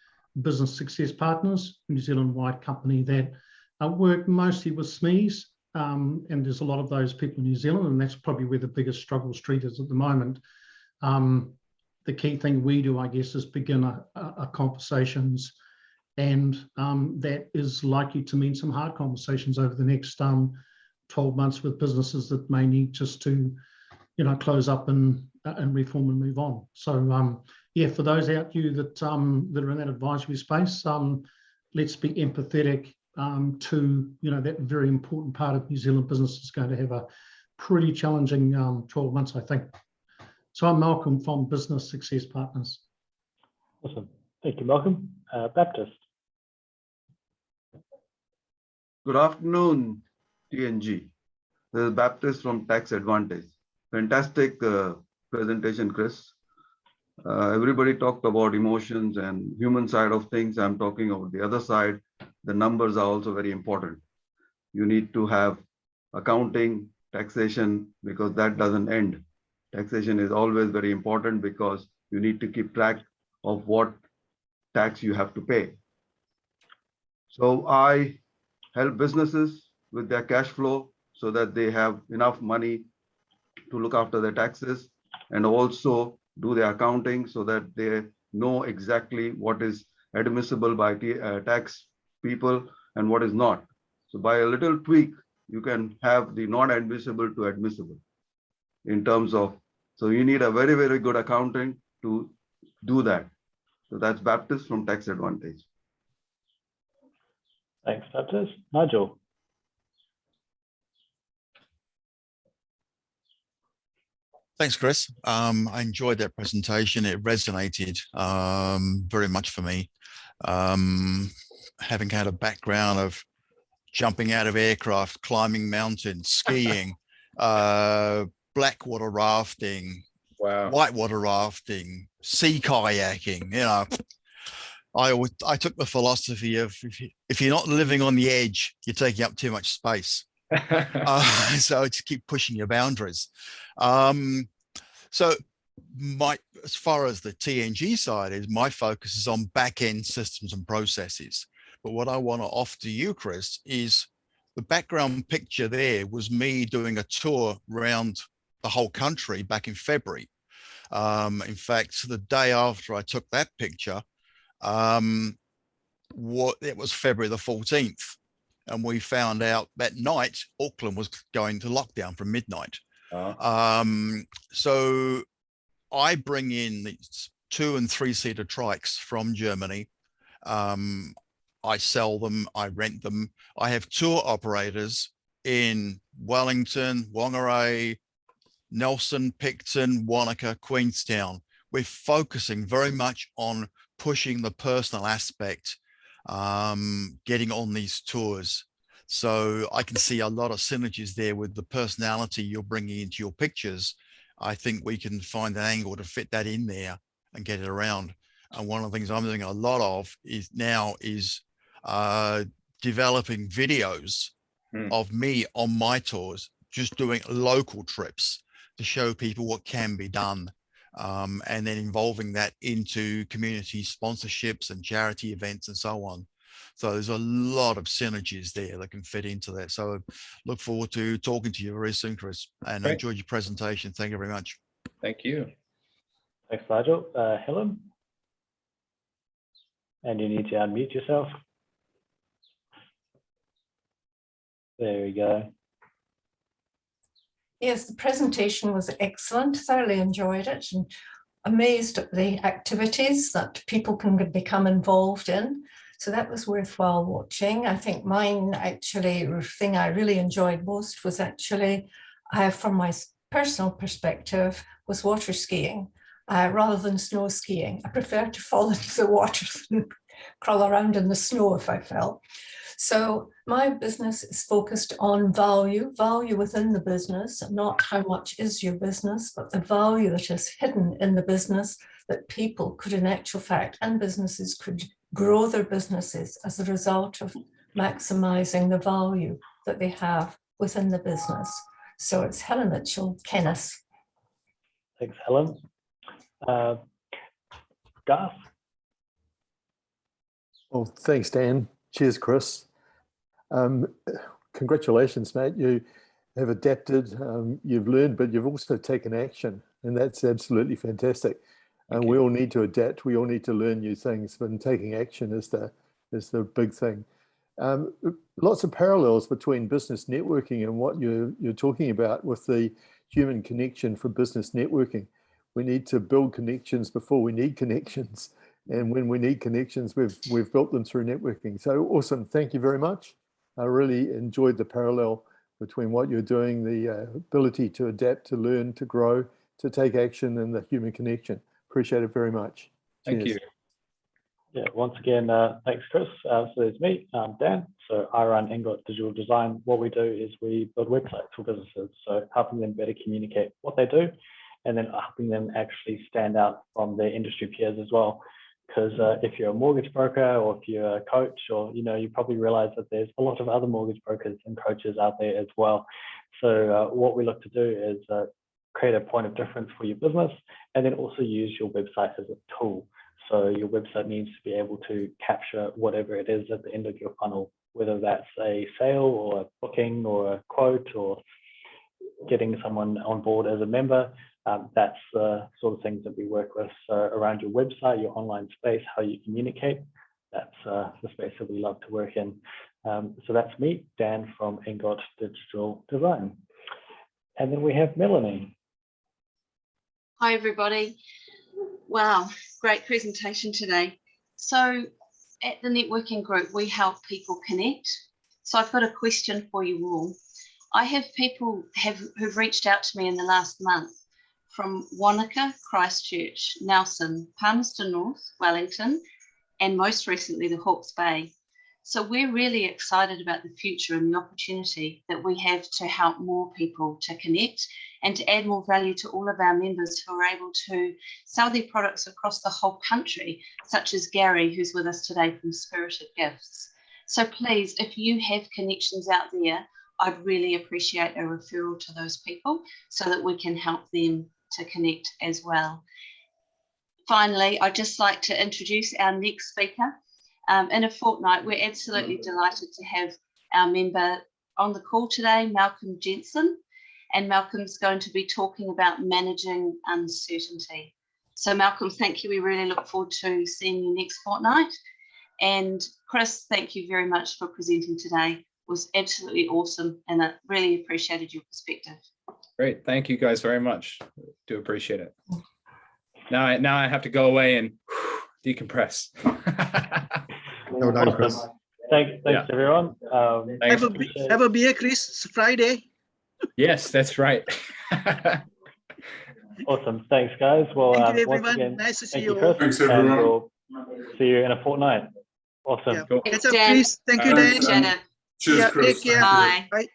Business Success Partners, New Zealand-wide company that work mostly with SMEs, and there's a lot of those people in New Zealand, and that's probably where the biggest struggle street is at the moment. The key thing we do, I guess, is begin a conversations, and that is likely to mean some hard conversations over the next 12 months with businesses that may need just to, close up and reform and move on. So yeah, for those out you that are in that advisory space, let's be empathetic to that very important part of New Zealand business is going to have a pretty challenging 12 months, I think. So I'm Malcolm from Business Success Partners. Awesome. Thank you, Malcolm. Baptist. Good afternoon, TNG. This is Baptist from Tax Advantage. Fantastic presentation, Chris. Everybody talked about emotions and human side of things. I'm talking about the other side. The numbers are also very important. You need to have accounting, taxation, because that doesn't end. Taxation is always very important because you need to keep track of what tax you have to pay. So I help businesses with their cash flow so that they have enough money to look after their taxes, and also do their accounting so that they know exactly what is admissible by tax people and what is not. So by a little tweak, you can have the non-admissible to admissible. in terms of, so you need a very, very good accountant to do that. So that's Baptist from Tax Advantage. Thanks, Baptist. Nigel. Thanks, Chris. I enjoyed that presentation. It resonated very much for me. Having had a background of jumping out of aircraft, climbing mountains, skiing, blackwater rafting, whitewater rafting, sea kayaking, you know, I took the philosophy of if you're not living on the edge, you're taking up too much space. So just keep pushing your boundaries. So as far as the TNG side is, my focus is on back-end systems and processes. But what I want to offer to you, Chris, is the background picture there was me doing a tour around the whole country back in February. In fact, the day after I took that picture, it was February the 14th. And we found out that night, Auckland was going to lockdown from midnight. So I bring in these 2- and 3-seater trikes from Germany. I sell them, I rent them. I have tour operators in Wellington, Whangarei, Nelson, Picton, Wanaka, Queenstown. We're focusing very much on pushing the personal aspect, getting on these tours. So I can see a lot of synergies there with the personality you're bringing into your pictures. I think we can find an angle to fit that in there and get it around. And one of the things I'm doing a lot of is developing videos of me on my tours, just doing local trips to show people what can be done. And then involving that into community sponsorships and charity events and so on. So there's a lot of synergies there that can fit into that. So look forward to talking to you very soon, Chris, and I enjoyed your presentation. Thank you very much. Thank you. Thanks, Nigel. Helen? And you need to unmute yourself. There we go. Yes, the presentation was excellent. Thoroughly enjoyed it and amazed at the activities that people can become involved in. So that was worthwhile watching. I think mine actually, the thing I really enjoyed most was actually, from my personal perspective, was water skiing rather than snow skiing. I prefer to fall into the water than crawl around in the snow if I fell. So my business is focused on value within the business, not how much is your business, but the value that is hidden in the business that people could in actual fact, and businesses could grow their businesses as a result of maximizing the value that they have within the business. So it's Helen Mitchell, Kenneth. Thanks, Helen. Garth? Well, thanks, Dan. Cheers, Chris. Congratulations, mate. You have adapted, you've learned, but you've also taken action, and that's absolutely fantastic. And we all need to adapt. We all need to learn new things, but taking action is the big thing. Lots of parallels between business networking and what you're talking about with the human connection for business networking. We need to build connections before we need connections. And when we need connections, we've built them through networking. So awesome. Thank you very much. I really enjoyed the parallel between what you're doing, the ability to adapt, to learn, to grow, to take action, and the human connection. Appreciate it very much. Thank Cheers. you. Yeah, once again, thanks, Chris. So there's me, Dan. So I run Ingot Digital Design. What we do is we build websites for businesses, so helping them better communicate what they do, and then helping them actually stand out from their industry peers as well. Because if you're a mortgage broker or if you're a coach, or you probably realize that there's a lot of other mortgage brokers and coaches out there as well. So what we look to do is create a point of difference for your business, and then also use your website as a tool. So your website needs to be able to capture whatever it is at the end of your funnel, whether that's a sale or a booking or a quote or getting someone on board as a member. That's the sort of things that we work with. So around your website, your online space, how you communicate, that's the space that we love to work in. So that's me, Dan from Ingot Digital Design. And then we have Melanie. Hi, everybody. Wow, great presentation today. So at the networking group, we help people connect. So I've got a question for you all. I have people who've reached out to me in the last month from Wanaka, Christchurch, Nelson, Palmerston North, Wellington, and most recently the Hawke's Bay. So we're really excited about the future and the opportunity that we have to help more people to connect and to add more value to all of our members who are able to sell their products across the whole country, such as Gary, who's with us today from Spirited Gifts. So please, if you have connections out there, I'd really appreciate a referral to those people so that we can help them to connect as well. Finally, I'd just like to introduce our next speaker. In a fortnight, we're absolutely delighted to have our member on the call today, Malcolm Jensen, and Malcolm's going to be talking about managing uncertainty. So Malcolm, thank you. We really look forward to seeing you next fortnight. And Chris, thank you very much for presenting today. It was absolutely awesome, and I really appreciated your perspective. Great, thank you guys very much. Do appreciate it. Now I have to go away and decompress. No, Chris. Thanks everyone. Have a beer, Chris. It's Friday. Yes, that's right. Awesome. Thanks, guys. Well, thank you, once everyone. again, Nice to see thank you you, all. Chris. Thanks, everyone. We'll see you in a fortnight. Awesome. Yeah. Cool. Catch up, Chris. Thank you, Dan. Janet. Cheers, Yeah, Chris. take care. Thank you. Bye. Bye.